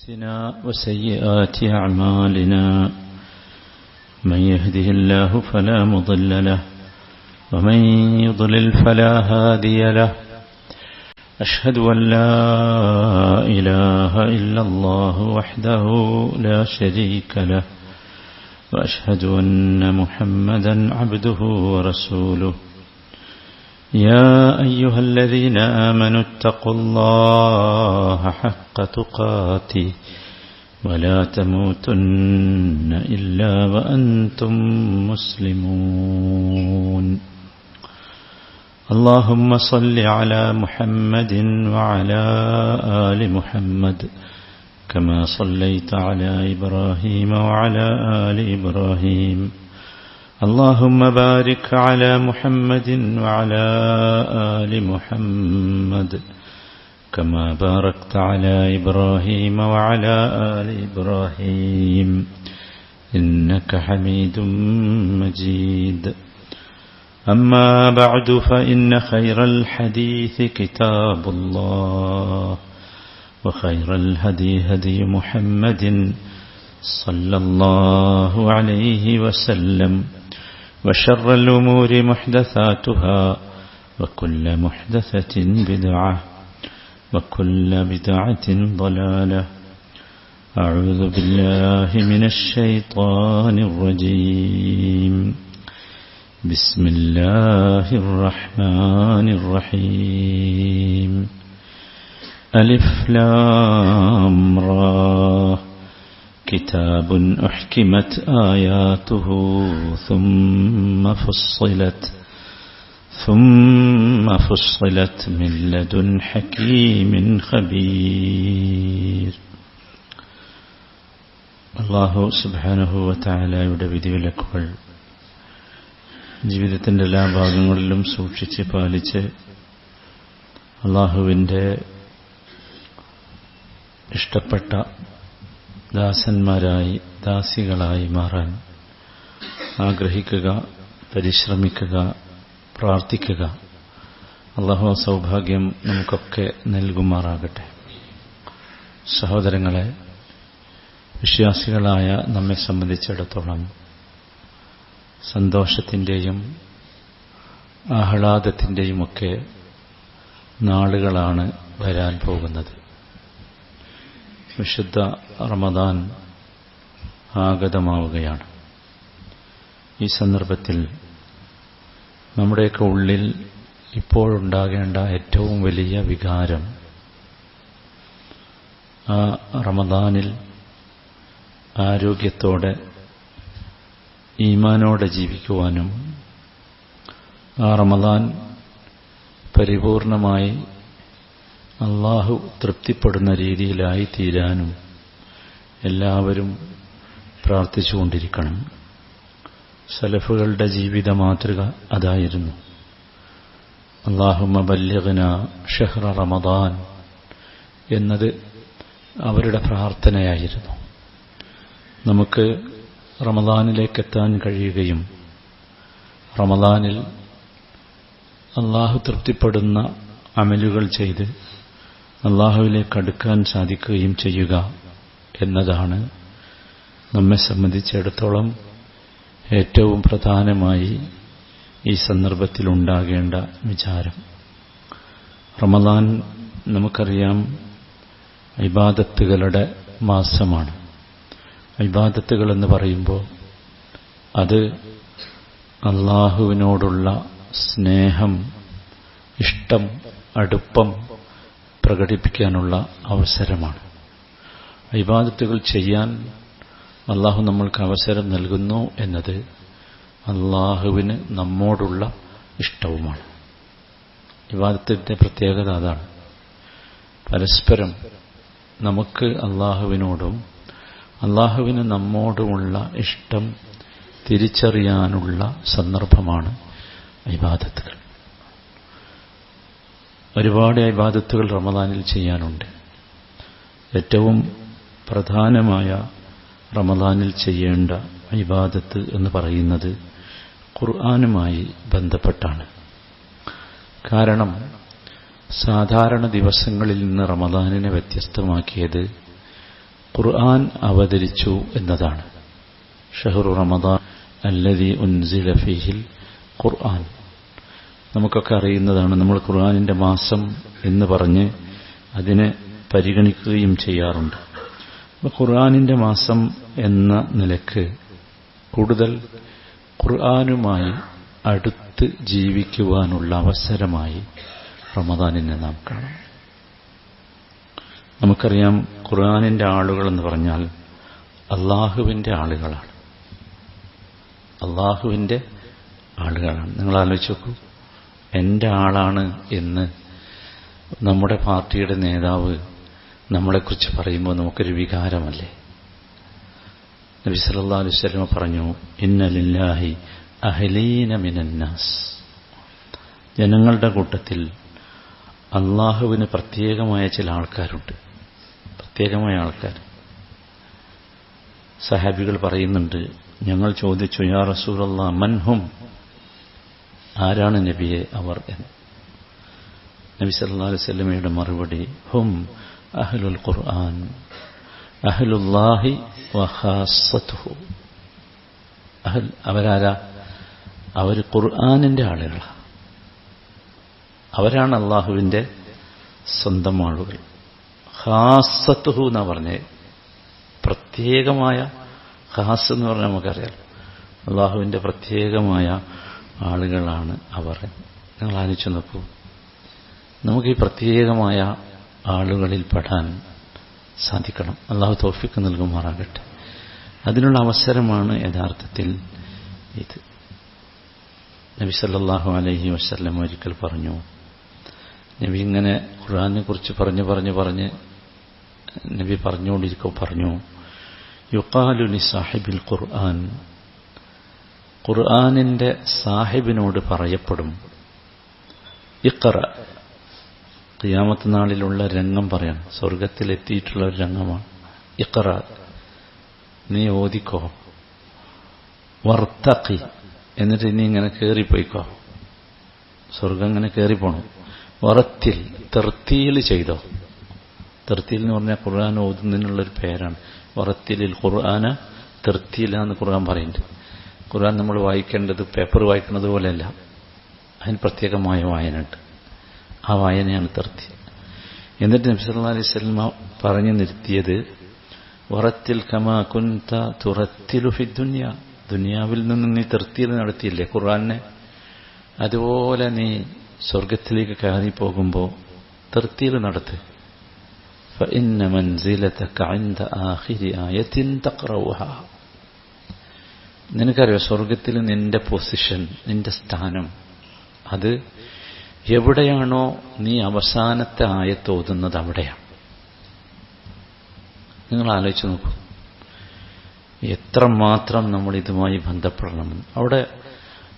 أنفسنا وسيئات أعمالنا من يهده الله فلا مضل له ومن يضلل فلا هادي له أشهد أن لا إله إلا الله وحده لا شريك له وأشهد أن محمدا عبده ورسوله يا أيها الذين آمنوا اتقوا الله حق تقاته ولا تموتن إلا وأنتم مسلمون اللهم صل على محمد وعلى آل محمد كما صليت على إبراهيم وعلى آل إبراهيم اللهم بارك على محمد وعلى آل محمد كما باركت على إبراهيم وعلى آل إبراهيم إنك حميد مجيد أما بعد فإن خير الحديث كتاب الله وخير الهدي هدي محمد صلى الله عليه وسلم وشر الأمور محدثاتها وكل محدثة بدعة وكل بدعة ضلالة أعوذ بالله من الشيطان الرجيم بسم الله الرحمن الرحيم ألف لام را كتاب أحكمت آياته ثم فصلت من لدن حكيم خبير. അല്ലാഹു സുബ്ഹാനഹു വ തആലയുടെ വിധിവിലക്കുകൾ ജീവിതത്തിൻ്റെ എല്ലാ ഭാഗങ്ങളിലും സൂക്ഷിച്ച് പാലിച്ച് അല്ലാഹുവിൻ്റെ ഇഷ്ടപ്പെട്ട ദാസന്മാരായി ദാസികളായി മാറാൻ ആഗ്രഹിക്കുക, പരിശ്രമിക്കുക, പ്രാർത്ഥിക്കുക. അല്ലാഹു സൗഭാഗ്യം നമുക്കൊക്കെ നൽകുമാറാകട്ടെ. സഹോദരങ്ങളെ, വിശ്വാസികളായ നമ്മെ സംബന്ധിച്ചിടത്തോളം സന്തോഷത്തിൻ്റെയും ആഹ്ലാദത്തിൻ്റെയുമൊക്കെ നാളുകളാണ് വരാൻ പോകുന്നത്. വിശുദ്ധ റമദാൻ ആഗതമാവുകയാണ്. ഈ സന്ദർഭത്തിൽ നമ്മുടെയൊക്കെ ഉള്ളിൽ ഇപ്പോഴുണ്ടാകേണ്ട ഏറ്റവും വലിയ വികാരം ആ റമദാനിൽ ആരോഗ്യത്തോടെ ഈമാനോടെ ജീവിക്കുവാനും ആ റമദാൻ പരിപൂർണമായി അല്ലാഹു തൃപ്തിപ്പെടുന്ന രീതിയിലായി തീരാനും എല്ലാവരും പ്രാർത്ഥിച്ചുകൊണ്ടിരിക്കണം. സലഫുകളുടെ ജീവിത മാതൃക അതായിരുന്നു. അല്ലാഹുമ്മ ബല്ലിഗ്നാ ഷഹ്റ റമദാൻ എന്നത് അവരുടെ പ്രാർത്ഥനയായിരുന്നു. നമുക്ക് റമദാനിലേക്കെത്താൻ കഴിയുകയും റമദാനിൽ അല്ലാഹു തൃപ്തിപ്പെടുന്ന അമലുകൾ ചെയ്ത് അല്ലാഹുവിലേക്ക് അടുക്കാൻ സാധിക്കുകയും ചെയ്യുക എന്നതാണ് നമ്മെ സംബന്ധിച്ചിടത്തോളം ഏറ്റവും പ്രധാനമായി ഈ സന്ദർഭത്തിൽ ഉണ്ടാകേണ്ട വിചാരം. റമദാൻ നമുക്കറിയാം ഇബാദത്തുകളുടെ മാസമാണ്. ഇബാദത്തുകൾ എന്ന് പറയുമ്പോൾ അത് അല്ലാഹുവിനോടുള്ള സ്നേഹം, ഇഷ്ടം, അടുപ്പം പ്രകടിപ്പിക്കാനുള്ള അവസരമാണ്. ഇബാദത്തുകൾ ചെയ്യാൻ അല്ലാഹു നമ്മൾക്ക് അവസരം നൽകുന്നു എന്നത് അല്ലാഹുവിന് നമ്മോടുള്ള ഇഷ്ടവുമാണ്. ഇബാദത്തിൻ്റെ പ്രത്യേകത അതാണ്. പരസ്പരം നമുക്ക് അല്ലാഹുവിനോടും അല്ലാഹുവിന് നമ്മോടുമുള്ള ഇഷ്ടം തിരിച്ചറിയാനുള്ള സന്ദർഭമാണ് ഇബാദത്തുകൾ. ഒരുപാട് ഇബാദത്തുകൾ റമദാനിൽ ചെയ്യാനുണ്ട്. ഏറ്റവും പ്രധാനമായ റമദാനിൽ ചെയ്യേണ്ട ഇബാദത്ത് എന്ന് പറയുന്നത് ഖുർആനുമായി ബന്ധപ്പെട്ടാണ്. കാരണം സാധാരണ ദിവസങ്ങളിൽ നിന്ന് റമദാനിനെ വ്യത്യസ്തമാക്കിയത് ഖുർആൻ അവതരിച്ചു എന്നതാണ്. ഷഹ്റു റമദാൻ അല്ലദീ ഉൻസില ഫീഹിൽ ഖുർആൻ. നമുക്കൊക്കെ അറിയുന്നതാണ്. നമ്മൾ ഖുർആനിന്റെ മാസം എന്ന് പറഞ്ഞ് അതിനെ പരിഗണിക്കുകയും ചെയ്യാറുണ്ട്. അപ്പോൾ ഖുർആനിന്റെ മാസം എന്ന നിലക്ക് കൂടുതൽ ഖുർആനുമായി അടുത്ത് ജീവിക്കുവാനുള്ള അവസരമായി റമദാനിനെ നാം കാണാം. നമുക്കറിയാം, ഖുർആനിന്റെ ആളുകളെന്ന് പറഞ്ഞാൽ അള്ളാഹുവിന്റെ ആളുകളാണ്. അള്ളാഹുവിന്റെ ആളുകളാണ്. നിങ്ങൾ ആലോചിച്ച് നോക്കൂ, എൻ്റെ ആളാണ് എന്ന് നമ്മുടെ പാർട്ടിയുടെ നേതാവ് നമ്മളെക്കുറിച്ച് പറയുമ്പോൾ നമുക്കൊരു വികാരമല്ലേ? നബി സല്ലല്ലാഹു അലൈഹി വസല്ലം പറഞ്ഞു, ഇന്ന ലില്ലാഹി അഹ്ലീന മിനന്നാസ്. ജനങ്ങളുടെ കൂട്ടത്തിൽ അള്ളാഹുവിന് പ്രത്യേകമായ ചില ആൾക്കാരുണ്ട്. പ്രത്യേകമായ ആൾക്കാർ. സഹാബികൾ പറയുന്നുണ്ട്, ഞങ്ങൾ ചോദിച്ചു, യാ റസൂലല്ലാഹ് മൻഹും, ആരാണ് നബിയെ അവർ എന്ന്. നബി സല്ലല്ലാഹു അലൈഹി വസല്ലമയുടെ മറുപടി, ഹും അഹ്ലുൽ ഖുർആൻ അഹ്ലുല്ലാഹി വഖാസ്സതുഹു. അവരാരാ? അവർ ഖുർആനിന്റെ ആളുകളാണ്. അവരാണ് അള്ളാഹുവിന്റെ സ്വന്തം ആളുകൾ. ഖാസ്സതുഹു എന്നാ പറഞ്ഞേ, പ്രത്യേകമായ. ഖാസ് എന്ന് പറഞ്ഞാൽ നമുക്കറിയാം, അള്ളാഹുവിന്റെ പ്രത്യേകമായ ആളുകളാണ് അവർ. നിങ്ങൾ ആലോചിച്ച് നോക്കൂ, നമുക്ക് ഈ പ്രത്യേകമായ ആളുകളിൽ പെടാൻ സാധിക്കണം. അള്ളാഹു തൗഫീഖ് നൽകുമാറാകട്ടെ. അതിനുള്ള അവസരമാണ് യഥാർത്ഥത്തിൽ ഇത്. നബി സല്ലല്ലാഹു അലൈഹി വസല്ലം ഒരിക്കൽ പറഞ്ഞു, നബി ഇങ്ങനെ ഖുർആനെ കുറിച്ച് പറഞ്ഞ് നബി പറഞ്ഞു, യുഖാലു ലി സാഹിബിൽ ഖുർആൻ, ഖുർആനിന്റെ സാഹിബിനോട് പറയപ്പെടും, ഇഖ്റ. ഖിയാമത്ത് നാളിലുള്ള രംഗം പറയണം. സ്വർഗത്തിലെത്തിയിട്ടുള്ള ഒരു രംഗമാണ്. ഇഖ്റ, നീ ഓതിക്കോ. വർത്തഖി, എന്നിട്ട് ഇനി ഇങ്ങനെ കയറിപ്പോയിക്കോ. സ്വർഗം ഇങ്ങനെ കയറിപ്പോണം. വറത്തിൽ, തെർത്തീൽ ചെയ്തോ. തെർത്തീൽ എന്ന് പറഞ്ഞാൽ ഖുർആൻ ഓതുന്നതിനുള്ളൊരു പേരാണ്. വറത്തിലിൽ ഖുർആന തെർത്തീല എന്ന് ഖുർആൻ പറയുന്നുണ്ട്. ഖുർആൻ നമ്മൾ വായിക്കേണ്ടത് പേപ്പർ വായിക്കുന്നത് പോലെയല്ല, അതിന് പ്രത്യേകമായ വായനയുണ്ട്. ആ വായനയാണ് തെർത്തീൽ. എന്നിട്ട് നബി സല്ലല്ലാഹു അലൈഹി വസല്ലം പറഞ്ഞു നിർത്തിയത്, വറത്തിൽ കമാ കുൻത തുറത്തിലു ഫി ദുനിയ. ദുനിയാവിൽ നിന്ന് നീ തെർത്തീൽ നടത്തിയില്ലേ ഖുർആനെ, അതുപോലെ നീ സ്വർഗത്തിലേക്ക് കയറി പോകുമ്പോൾ തെർത്തീൽ നടത്ത്. فإن منزلتك عند آخر آية تقرأها. നിനക്കറിയോ, സ്വർഗത്തിൽ നിന്റെ പൊസിഷൻ, നിന്റെ സ്ഥാനം, അത് എവിടെയാണോ നീ അവസാനത്തെ ആയത്ത് ഓതുന്നത് അവിടെയാണ്. നിങ്ങൾ ആലോചിച്ച് നോക്കൂ, എത്രമാത്രം നമ്മൾ ഇതുമായി ബന്ധപ്പെടണം. അവിടെ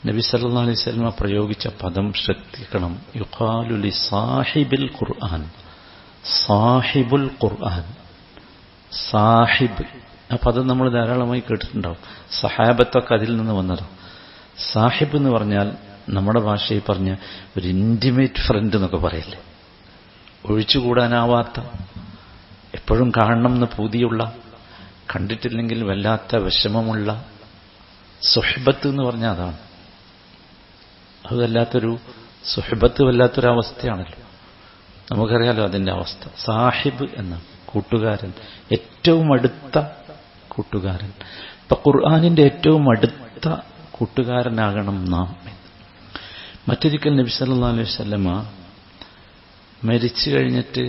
നബി സല്ലല്ലാഹു അലൈഹി വസല്ലം പ്രയോഗിച്ച പദം ശ്രദ്ധിക്കണം. യുഖാലു ലി സാഹിബിൽ ഖുർആൻ. സാഹിബുൽ ഖുർആൻ, സാഹിബ്. ആ പദം നമ്മൾ ധാരാളമായി കേട്ടിട്ടുണ്ടാവും. സഹാബത്തൊക്കെ അതിൽ നിന്ന് വന്നത്. സാഹിബ് എന്ന് പറഞ്ഞാൽ നമ്മുടെ ഭാഷയിൽ പറഞ്ഞ ഒരു ഇന്റിമേറ്റ് ഫ്രണ്ട് എന്നൊക്കെ പറയില്ലേ, ഒഴിച്ചുകൂടാനാവാത്ത, എപ്പോഴും കാണണം എന്ന് പൂതിയുള്ള, കണ്ടിട്ടില്ലെങ്കിൽ വല്ലാത്ത വിഷമമുള്ള. സുഹ്ബത്ത് എന്ന് പറഞ്ഞാൽ അതാണ്. അത് വല്ലാത്തൊരു സുഹ്ബത്ത്, വല്ലാത്തൊരവസ്ഥയാണല്ലോ. നമുക്കറിയാലോ അതിൻ്റെ അവസ്ഥ. സാഹിബ് എന്ന കൂട്ടുകാരൻ, ഏറ്റവും അടുത്ത കൂട്ടുകാരൻ. ഇപ്പൊ ഖുർആനിന്റെ ഏറ്റവും അടുത്ത കൂട്ടുകാരനാകണം നാം. മറ്റൊരിക്കൽ നബി സല്ലല്ലാഹു അലൈഹി വസല്ലമ മരിച്ചു കഴിഞ്ഞിട്ട്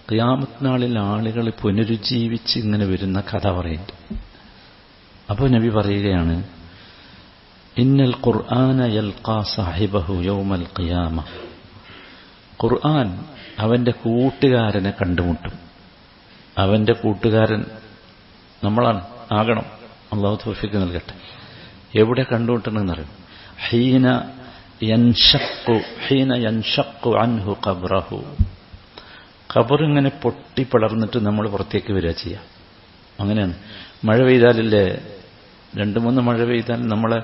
ഖിയാമത്ത് നാളിൽ ആളുകൾ പുനരുജ്ജീവിച്ച് ഇങ്ങനെ വരുന്ന കഥ പറയുന്നുണ്ട്. അപ്പോൾ നബി പറയുകയാണ്, ഇന്നൽ ഖുർആന യൽഖാ സാഹിബഹു യൗമൽ ഖിയാമ. ഖുർആൻ അവന്റെ കൂട്ടുകാരനെ കണ്ടുമുട്ടും. അവന്റെ കൂട്ടുകാരൻ നമ്മളാണ്, ആകണം. അല്ലാഹു തൗഫീഖ് നൽകട്ടെ. എവിടെ കണ്ടുമുട്ടണമെന്നറിയും? ഹീന യൻഷഖു അൻഹു ഖബ്റഹു. ഖബർ ഇങ്ങനെ പൊട്ടിപ്പിളർന്നിട്ട് നമ്മൾ പുറത്തേക്ക് വരിക ചെയ്യാം. അങ്ങനെയാണ്. മഴ പെയ്താലില്ലേ, 2-3 മഴ പെയ്താൽ നമ്മളെ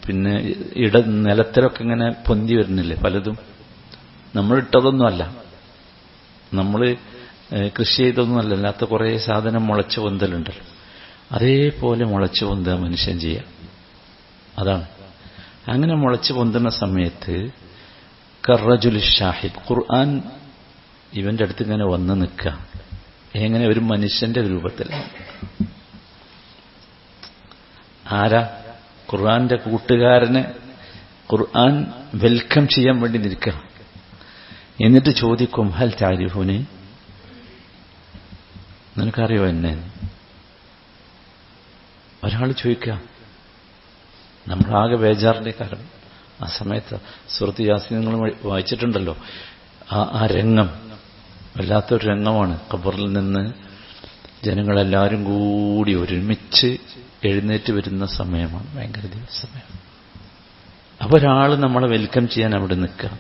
പിന്നെ നിലത്തിലൊക്കെ ഇങ്ങനെ പൊന്തി വരുന്നില്ലേ പലതും. നമ്മളിട്ടതൊന്നുമല്ല, നമ്മൾ കൃഷി ചെയ്തൊന്നുമല്ല, അല്ലാത്ത കുറേ സാധനം മുളച്ചു പൊന്തലുണ്ടല്ലോ, അതേപോലെ മുളച്ചു പൊന്തുക മനുഷ്യൻ ചെയ്യുക. അതാണ്. അങ്ങനെ മുളച്ചു പൊന്തുന്ന സമയത്ത് കറജുലി ഷാഹിദ്, ഖുർആൻ ഇവന്റെ അടുത്ത് ഇങ്ങനെ വന്ന് നിൽക്കുക. എങ്ങനെ? ഒരു മനുഷ്യന്റെ രൂപത്തിൽ. ആരാ? ഖുർആന്റെ കൂട്ടുകാരനെ ഖുർആൻ വെൽക്കം ചെയ്യാൻ വേണ്ടി നിൽക്കുക. എന്നിട്ട് ചോദിക്കും, ഹൽ താരിഫുനി, നിനക്കറിയോ എന്നെ? ഒരാൾ ചോദിക്കുക. നമ്മളാകെ ബേജാറിന്റെ കാരണം ആ സമയത്ത് സൂറത്ത് യാസീൻ നിങ്ങൾ വായിച്ചിട്ടുണ്ടല്ലോ. ആ രംഗം വല്ലാത്തൊരു രംഗമാണ്. ഖബറിൽ നിന്ന് ജനങ്ങളെല്ലാവരും കൂടി ഒരുമിച്ച് എഴുന്നേറ്റ് വരുന്ന സമയമാണ്. ഭയങ്കര ദിവസമയം. അപ്പൊ ഒരാൾ നമ്മളെ വെൽക്കം ചെയ്യാൻ അവിടെ നിൽക്കുക.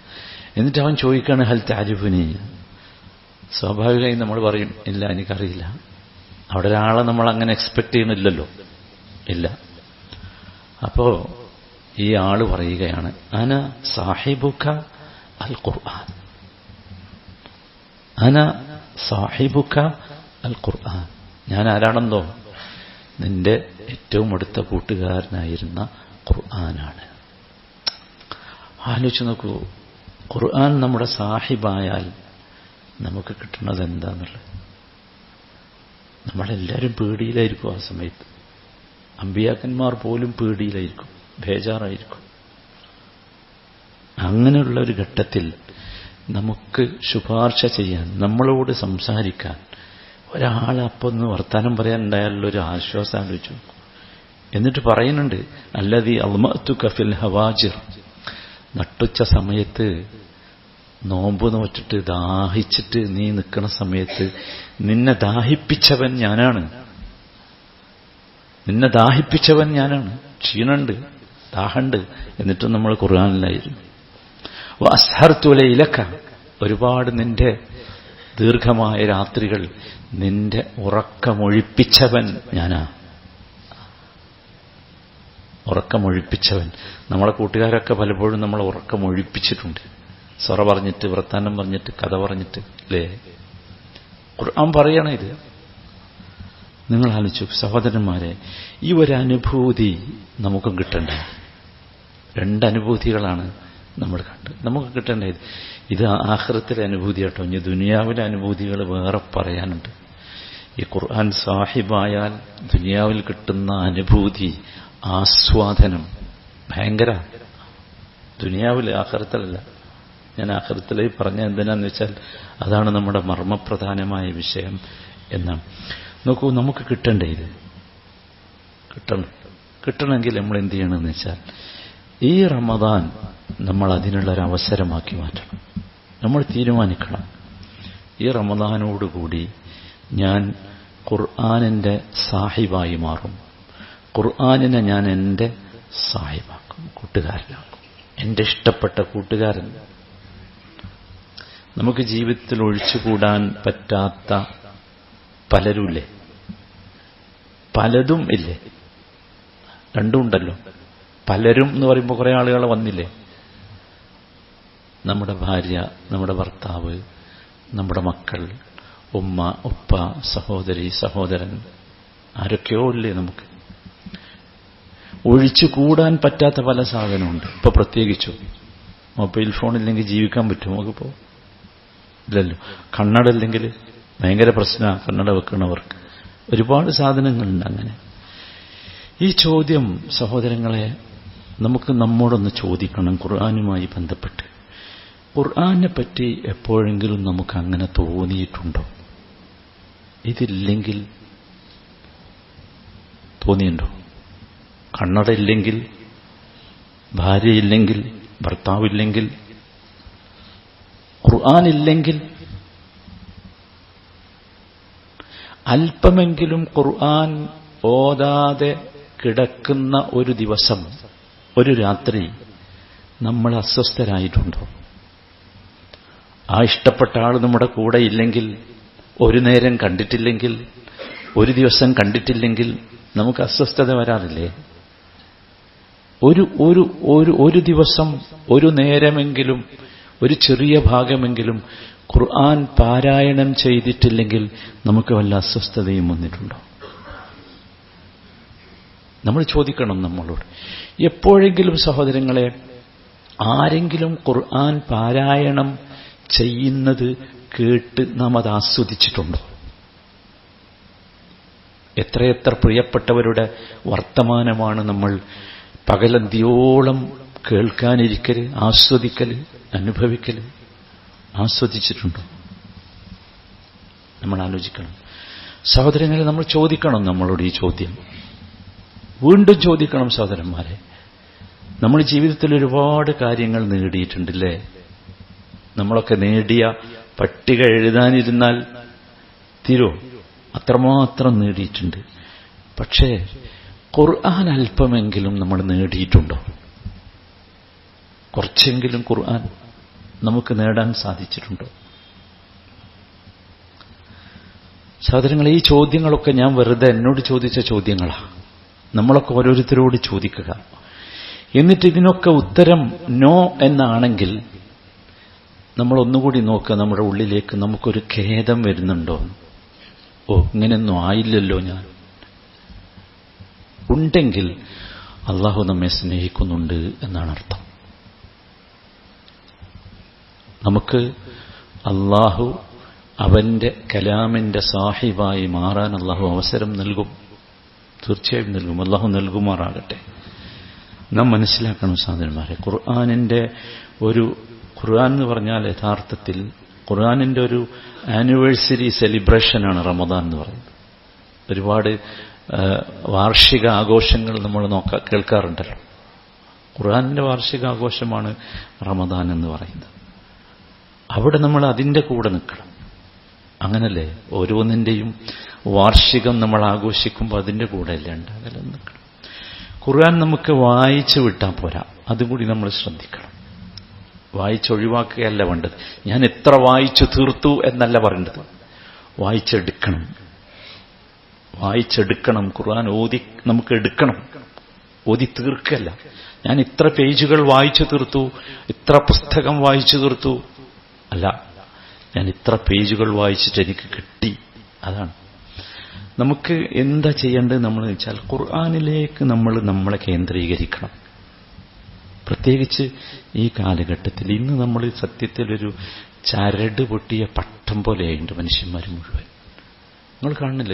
എന്നിട്ട് അവൻ ചോദിക്കുകയാണ്, ഹൽ താരിഫുനി. സ്വാഭാവികമായി നമ്മൾ പറയും, ഇല്ല, എനിക്കറിയില്ല. അവിടെ ഒരാളെ നമ്മൾ അങ്ങനെ എക്സ്പെക്ട് ചെയ്യണില്ലല്ലോ, ഇല്ല. അപ്പോ ഈ ആള് പറയുകയാണ്, അന സാഹിബുക അൽ ഖുർആൻ, അന സാഹിബുക അൽ ഖുർആൻ. ഞാൻ ആരാണെന്നോ? നിന്റെ ഏറ്റവും അടുത്ത കൂട്ടുകാരനായിരുന്ന ഖുർആനാണ്. ആലോചിച്ച് നോക്കൂ, ഖുർആൻ നമ്മുടെ സാഹിബായാൽ നമുക്ക് കിട്ടുന്നത് എന്താന്നുള്ളത്. നമ്മളെല്ലാവരും പേടിയിലായിരിക്കും ആ സമയത്ത്. അമ്പിയാക്കന്മാർ പോലും പേടിയിലായിരിക്കും, ബേജാറായിരിക്കും. അങ്ങനെയുള്ള ഒരു ഘട്ടത്തിൽ നമുക്ക് ശുപാർശ ചെയ്യാൻ, നമ്മളോട് സംസാരിക്കാൻ ഒരാൾ അപ്പൊന്ന് വർത്താനം പറയാനുണ്ടായാലുള്ള ഒരു ആശ്വാസം ആലോചിച്ചു. എന്നിട്ട് പറയുന്നുണ്ട്, അല്ലദീ അൽമഅതുക ഫിൽ ഹവാജിർ, നട്ടുച്ച സമയത്ത് നോമ്പ് നോറ്റിട്ട് ദാഹിച്ചിട്ട് നീ നിൽക്കുന്ന സമയത്ത് നിന്നെ ദാഹിപ്പിച്ചവൻ ഞാനാണ്, നിന്നെ ദാഹിപ്പിച്ചവൻ ഞാനാണ്. ക്ഷീണുണ്ട്, ദാഹമുണ്ട്, എന്നിട്ടും നമ്മൾ ഖുർആനിലായിരുന്നു. വഅസ്ഹർതു ലൈലക, ഒരുപാട് നിന്റെ ദീർഘമായ രാത്രികൾ നിന്റെ ഉറക്കമൊഴിപ്പിച്ചവൻ ഞാനാ. ഉറക്കമൊഴിപ്പിച്ചവൻ. നമ്മളെ കൂട്ടുകാരൊക്കെ പലപ്പോഴും നമ്മളെ ഉറക്കമൊഴിപ്പിച്ചിട്ടുണ്ട്. സൊറ പറഞ്ഞിട്ട്, വർത്താനം പറഞ്ഞിട്ട്, കഥ പറഞ്ഞിട്ട്, അല്ലേ? ഖുർആൻ പറയണേ ഇത്. നിങ്ങൾ ആലോചിച്ചു സഹോദരന്മാരെ, ഈ ഒരു അനുഭൂതി നമുക്കും കിട്ടണ്ടേ? രണ്ടനുഭൂതികളാണ് നമ്മൾ കണ്ടത്. നമുക്ക് കിട്ടേണ്ടത് ഇത് ആഖിറത്തിലെ അനുഭൂതി കേട്ടോ. ഇനി ദുനിയാവിലെ അനുഭൂതികൾ വേറെ പറയാനുണ്ട്. ഈ ഖുർആൻ സാഹിബായാൽ ദുനിയാവിൽ കിട്ടുന്ന അനുഭൂതി, ആസ്വാദനം ഭയങ്കര. ദുനിയാവിൽ, ആഖിറത്തിലല്ല. ഞാൻ ആഖിറത്തിലേക്ക് പറഞ്ഞ എന്തിനാന്ന് വെച്ചാൽ അതാണ് നമ്മുടെ മർമ്മപ്രധാനമായ വിഷയം എന്നാണ്. നോക്കൂ, നമുക്ക് കിട്ടണ്ടേ ഇത്? കിട്ടണമെങ്കിൽ നമ്മൾ എന്ത് ചെയ്യണമെന്ന് വെച്ചാൽ ഈ റമദാൻ നമ്മൾ അതിനുള്ളൊരവസരമാക്കി മാറ്റണം. നമ്മൾ തീരുമാനിക്കണം, ഈ റമദാനോടുകൂടി ഞാൻ ഖുർആനിന്റെ സാഹിബായി മാറും, ഖുർആനിനെ ഞാൻ എൻ്റെ സാഹിബാക്കും, കൂട്ടുകാരനാക്കും, എൻ്റെ ഇഷ്ടപ്പെട്ട കൂട്ടുകാരൻ. നമുക്ക് ജീവിതത്തിൽ ഒഴിച്ചുകൂടാൻ പറ്റാത്ത പലരുമില്ലേ? പലതും ഇല്ലേ? രണ്ടും ഉണ്ടല്ലോ. പലരും എന്ന് പറയുമ്പോൾ കുറെ ആളുകൾ വന്നില്ലേ? നമ്മുടെ ഭാര്യ, നമ്മുടെ ഭർത്താവ്, നമ്മുടെ മക്കൾ, ഉമ്മ, ഉപ്പ, സഹോദരി, സഹോദരൻ, ആരൊക്കെയോ ഇല്ലേ നമുക്ക്? ഒഴിച്ചുകൂടാൻ പറ്റാത്ത പല സാധനമുണ്ട്. ഇപ്പൊ പ്രത്യേകിച്ചു മൊബൈൽ ഫോണില്ലെങ്കിൽ ജീവിക്കാൻ പറ്റും നമുക്കിപ്പോ? ഇല്ലല്ലോ. കണ്ണട ഇല്ലെങ്കിൽ ഭയങ്കര പ്രശ്നമാണ് കണ്ണട വെക്കുന്നവർക്ക്. ഒരുപാട് സാധനങ്ങളുണ്ട്. അങ്ങനെ ഈ ചോദ്യം സഹോദരങ്ങളെ നമുക്ക് നമ്മോടൊന്ന് ചോദിക്കണം. ഖുർആനുമായി ബന്ധപ്പെട്ട് ഖുർആനെ പറ്റി എപ്പോഴെങ്കിലും നമുക്ക് അങ്ങനെ തോന്നിയിട്ടുണ്ടോ? ഇതില്ലെങ്കിൽ തോന്നിയുണ്ടോ? കണ്ണട ഇല്ലെങ്കിൽ, ഭാര്യയില്ലെങ്കിൽ, ഭർത്താവില്ലെങ്കിൽ, ഖുർആനില്ലെങ്കിൽ, അല്പമെങ്കിലും ഖുർആൻ ഓതാതെ കിടക്കുന്ന ഒരു ദിവസം, ഒരു രാത്രി നമ്മൾ അസ്വസ്ഥരായിട്ടുണ്ടോ? ആ ഇഷ്ടപ്പെട്ട ആൾ നമ്മുടെ കൂടെ ഇല്ലെങ്കിൽ, ഒരു നേരം കണ്ടിട്ടില്ലെങ്കിൽ, ഒരു ദിവസം കണ്ടിട്ടില്ലെങ്കിൽ നമുക്ക് അസ്വസ്ഥത വരാറില്ലേ? ഒരു ദിവസം, ഒരു നേരമെങ്കിലും, ഒരു ചെറിയ ഭാഗമെങ്കിലും ഖുർആൻ പാരായണം ചെയ്തിട്ടില്ലെങ്കിൽ നമുക്ക് വല്ല അസ്വസ്ഥതയും വന്നിട്ടുണ്ടോ? നമ്മൾ ചോദിക്കണം നമ്മളോട്. എപ്പോഴെങ്കിലും സഹോദരങ്ങളെ ആരെങ്കിലും ഖുർആൻ പാരായണം ചെയ്യുന്നത് കേട്ട് നാം അത് ആസ്വദിച്ചിട്ടുണ്ടോ? എത്രയെത്ര പ്രിയപ്പെട്ടവരുടെ വർത്തമാനമാണ് നമ്മൾ പകലന്തിയോളം കേൾക്കാനിരിക്കല്, ആസ്വദിക്കല്, അനുഭവിക്കല്. ആസ്വദിച്ചിട്ടുണ്ടോ? നമ്മൾ ആലോചിക്കണം സഹോദരങ്ങളെ. നമ്മൾ ചോദിക്കണം നമ്മളോട് ഈ ചോദ്യം, വീണ്ടും ചോദിക്കണം സഹോദരന്മാരെ. നമ്മൾ ജീവിതത്തിൽ ഒരുപാട് കാര്യങ്ങൾ നേടിയിട്ടുണ്ടല്ലേ? നമ്മളൊക്കെ നേടിയ പട്ടിക എഴുതാനിരുന്നാൽ തീരോ? അത്രമാത്രം നേടിയിട്ടുണ്ട്. പക്ഷേ ഖുർആൻ അല്പമെങ്കിലും നമ്മൾ നേടിയിട്ടുണ്ടോ? കുറച്ചെങ്കിലും ഖുർആൻ നമുക്ക് നേടാൻ സാധിച്ചിട്ടുണ്ടോ? സഹോദരങ്ങളെ, ഈ ചോദ്യങ്ങളൊക്കെ ഞാൻ വെറുതെ എന്നോട് ചോദിച്ച ചോദ്യങ്ങളാണ്. നമ്മളൊക്കെ ഓരോരുത്തരോട് ചോദിക്കുക. എന്നിട്ട് ഇതിനൊക്കെ ഉത്തരം നോ എന്നാണെങ്കിൽ നമ്മൾ ഒന്നുകൂടി നോക്കുക നമ്മുടെ ഉള്ളിലേക്ക്. നമുക്കൊരു ഖേദം വരുന്നുണ്ടോ? ഓ, ഇങ്ങനെയൊന്നും ആയില്ലല്ലോ ഞാൻ. ഉണ്ടെങ്കിൽ അള്ളാഹു നമ്മെ സ്നേഹിക്കുന്നുണ്ട് എന്നാണ് അർത്ഥം. നമുക്ക് അള്ളാഹു അവന്റെ കലാമിന്റെ സാഹിബായി മാറാൻ അള്ളാഹു അവസരം നൽകും. തീർച്ചയായും നൽകും. അള്ളാഹു നൽകുമാറാകട്ടെ. നാം മനസ്സിലാക്കണം സഹോദരന്മാരെ, ഖുർആൻ എന്ന് പറഞ്ഞാൽ യഥാർത്ഥത്തിൽ ഖുർആനിന്റെ ഒരു ആനിവേഴ്സറി സെലിബ്രേഷനാണ് റമദാൻ എന്ന് പറയുന്നത്. ഒരുപാട് വാർഷിക ആഘോഷങ്ങൾ നമ്മൾ കേൾക്കാറുണ്ടല്ലോ. ഖുർആനിന്റെ വാർഷിക ആഘോഷമാണ് റമദാൻ എന്ന് പറയുന്നത്. അവിടെ നമ്മൾ അതിൻ്റെ കൂടെ നിൽക്കണം. അങ്ങനല്ലേ? ഓരോന്നിൻ്റെയും വാർഷികം നമ്മൾ ആഘോഷിക്കുമ്പോൾ അതിൻ്റെ കൂടെ അല്ലേ ഉണ്ടാകലും നിൽക്കണം. ഖുർആൻ നമുക്ക് വായിച്ചു വിട്ടാൽ പോരാ, അതും കൂടി നമ്മൾ ശ്രദ്ധിക്കണം. വായിച്ചൊഴിവാക്കുകയല്ല വേണ്ടത്. ഞാൻ എത്ര വായിച്ചു തീർത്തു എന്നല്ല പറയേണ്ടത്. വായിച്ചെടുക്കണം. ഖുർആൻ നമുക്ക് എടുക്കണം. ഓതി തീർക്കല്ല. ഞാൻ ഇത്ര പേജുകൾ വായിച്ചു തീർത്തു, ഇത്ര പുസ്തകം വായിച്ചു തീർത്തു അല്ല, ഞാൻ ഇത്ര പേജുകൾ വായിച്ചിട്ട് എനിക്ക് കിട്ടി. അതാണ് നമുക്ക് എന്താ ചെയ്യേണ്ടത് നമ്മൾ വെച്ചാൽ ഖുർആനിലേക്ക് നമ്മളെ കേന്ദ്രീകരിക്കണം. പ്രത്യേകിച്ച് ഈ കാലഘട്ടത്തിൽ ഇന്ന് നമ്മൾ സത്യത്തിലൊരു ചരട് പൊട്ടിയ പട്ടം പോലെയുണ്ട് മനുഷ്യന്മാർ മുഴുവൻ. നിങ്ങൾ കാണുന്നില്ല,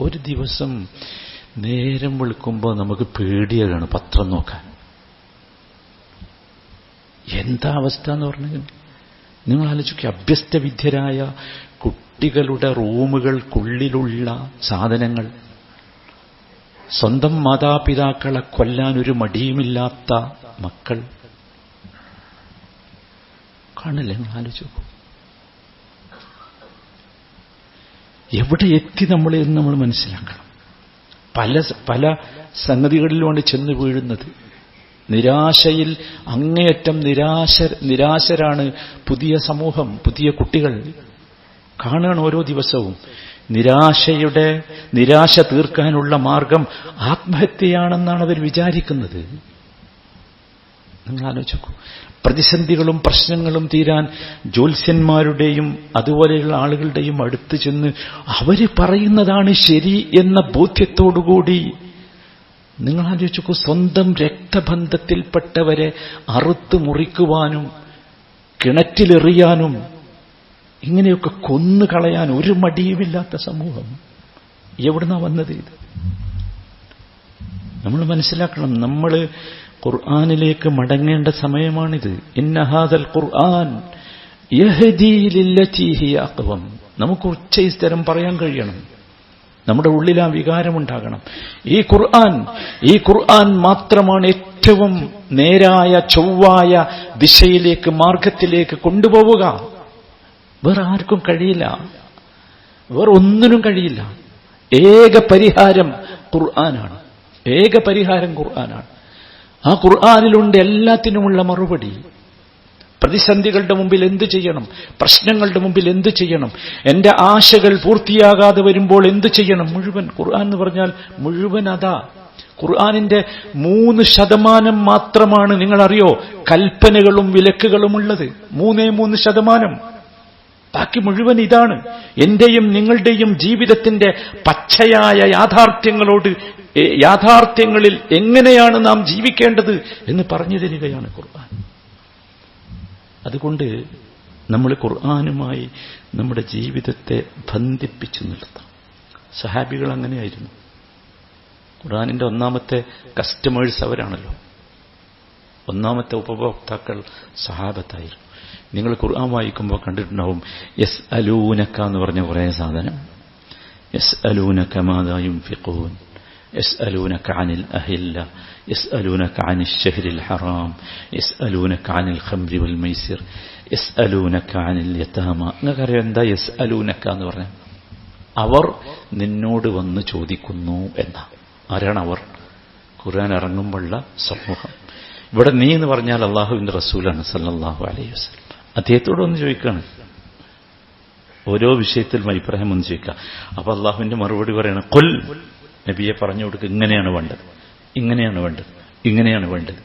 ഒരു ദിവസം നേരം വെളുക്കുമ്പോൾ നമുക്ക് പേടിയാണ് പത്രം നോക്കാൻ. എന്താ അവസ്ഥ എന്ന് പറഞ്ഞാൽ നിങ്ങൾ ആലോചിക്കുക. അഭ്യസ്തവിദ്യരായ കുട്ടികളുടെ റൂമുകൾക്കുള്ളിലുള്ള സാധനങ്ങൾ, സ്വന്തം മാതാപിതാക്കളെ കൊല്ലാൻ ഒരു മടിയുമില്ലാത്ത മക്കൾ കാണില്ലേ? നിങ്ങൾ ആലോചിക്കൂ. എവിടെ എത്തി നമ്മൾ എന്ന് നമ്മൾ മനസ്സിലാക്കണം. പല സംഗതികളിലുമാണ് ചെന്ന് വീഴുന്നത്. നിരാശയിൽ അങ്ങേയറ്റം നിരാശരാണ് പുതിയ സമൂഹം, പുതിയ കുട്ടികൾ. കാണുകയാണ് ഓരോ ദിവസവും നിരാശ തീർക്കാനുള്ള മാർഗം ആത്മഹത്യയാണെന്നാണ് അവർ വിചാരിക്കുന്നത്. നിങ്ങൾ ആലോചിക്കൂ. പ്രതിസന്ധികളും പ്രശ്നങ്ങളും തീരാൻ ജ്യോത്സ്യന്മാരുടെയും അതുപോലെയുള്ള ആളുകളുടെയും അടുത്ത് ചെന്ന് അവര് പറയുന്നതാണ് ശരി എന്ന ബോധ്യത്തോടുകൂടി നിങ്ങൾ ആലോചിക്കൂ. സ്വന്തം രക്തബന്ധത്തിൽപ്പെട്ടവരെ അറുത്ത് മുറിക്കുവാനും കിണറ്റിലെറിയാനും ഇങ്ങനെയൊക്കെ കൊന്നുകളയാൻ ഒരു മടിയുമില്ലാത്ത സമൂഹം എവിടുന്നാ വന്നത്? ഇത് നമ്മൾ മനസ്സിലാക്കണം. നമ്മൾ ഖുർആനിലേക്ക് മടങ്ങേണ്ട സമയമാണിത്. ഇന്ന ഹാദൽ ഖുർആൻ യഹ്ദീ ലില്ലതീ ഹിയ അഖ്വം. നമുക്ക് ഉച്ചസ്ഥിരം പറയാൻ കഴിയണം. നമ്മുടെ ഉള്ളിൽ ആ വികാരമുണ്ടാകണം. ഈ ഖുർആൻ മാത്രമാണ് ഏറ്റവും നേരായ ചൊവ്വായ ദിശയിലേക്ക്, മാർഗത്തിലേക്ക് കൊണ്ടുപോവുക. വേറെ ആർക്കും കഴിയില്ല, വേറെ ഒന്നിനും കഴിയില്ല. ഏക പരിഹാരം ഖുർആനാണ്. ആ ഖുർആനിലുണ്ട് എല്ലാത്തിനുമുള്ള മറുപടി. പ്രതിസന്ധികളുടെ മുമ്പിൽ എന്തു ചെയ്യണം, പ്രശ്നങ്ങളുടെ മുമ്പിൽ എന്തു ചെയ്യണം, എന്റെ ആശകൾ പൂർത്തിയാകാതെ വരുമ്പോൾ എന്തു ചെയ്യണം, മുഴുവൻ ഖുർആൻ എന്ന് പറഞ്ഞാൽ മുഴുവൻ അതാ. ഖുർആനിന്റെ 3% മാത്രമാണ് നിങ്ങളറിയോ കൽപ്പനകളും വിലക്കുകളും ഉള്ളത്. 3% ബാക്കി മുഴുവൻ ഇതാണ്. എന്റെയും നിങ്ങളുടെയും ജീവിതത്തിന്റെ പച്ചയായ യാഥാർത്ഥ്യങ്ങളിൽ എങ്ങനെയാണ് നാം ജീവിക്കേണ്ടത് എന്ന് പറഞ്ഞു തരികയാണ് ഖുർആൻ. അതുകൊണ്ട് നമ്മൾ ഖുർആനുമായി നമ്മുടെ ജീവിതത്തെ ബന്ധിപ്പിച്ചു നിർത്താം. സഹാബികൾ അങ്ങനെയായിരുന്നു. ഖുർആനിന്റെ ഒന്നാമത്തെ കസ്റ്റമേഴ്സ് അവരാണല്ലോ. ഒന്നാമത്തെ ഉപഭോക്താക്കൾ സഹാബത്തായിരുന്നു. നിങ്ങൾ ഖുർആൻ വായിക്കുമ്പോൾ കണ്ടിട്ടുണ്ടാവും യസ്അലൂനക എന്ന് പറഞ്ഞ കുറേ സാധനം. യസ്അലൂനക മാദാ യുൻഫിഖൂൻ, യസ്അലൂനക അനിൽ അഹില്ല, യസ്അലൂനക അനിൽ ശഹ്രിൽ ഹറാം, യസ്അലൂനക അനിൽ ഖംരി വൽ മൈസിർ, യസ്അലൂനക അനിൽ യതാമ. നിങ്ങൾക്കറിയാം എന്താ യസ്അലൂനക എന്ന് പറഞ്ഞാൽ? അവർ നിന്നോട് വന്ന് ചോദിക്കുന്നു എന്നാ. ആരാണ് അവർ? ഖുർആൻ ഇറങ്ങുമ്പോഴുള്ള സമൂഹം. ഇവിടെ നീ എന്ന് പറഞ്ഞാൽ അള്ളാഹുവിന്റെ റസൂലാണ് സല്ലല്ലാഹു അലൈഹി വസല്ലം. അദ്ദേഹത്തോട് ഒന്ന് ചോദിക്കുകയാണ്. ഓരോ വിഷയത്തിലും അഭിപ്രായം ഒന്ന് ചോദിക്കുക. അപ്പൊ അള്ളാഹുവിന്റെ മറുപടി പറയണം, ഖുൽ, നബിയെ പറഞ്ഞു കൊടുക്കുക, ഇങ്ങനെയാണ് വേണ്ടത്, ഇങ്ങനെയാണ് വേണ്ടത്, ഇങ്ങനെയാണ് വേണ്ടത്.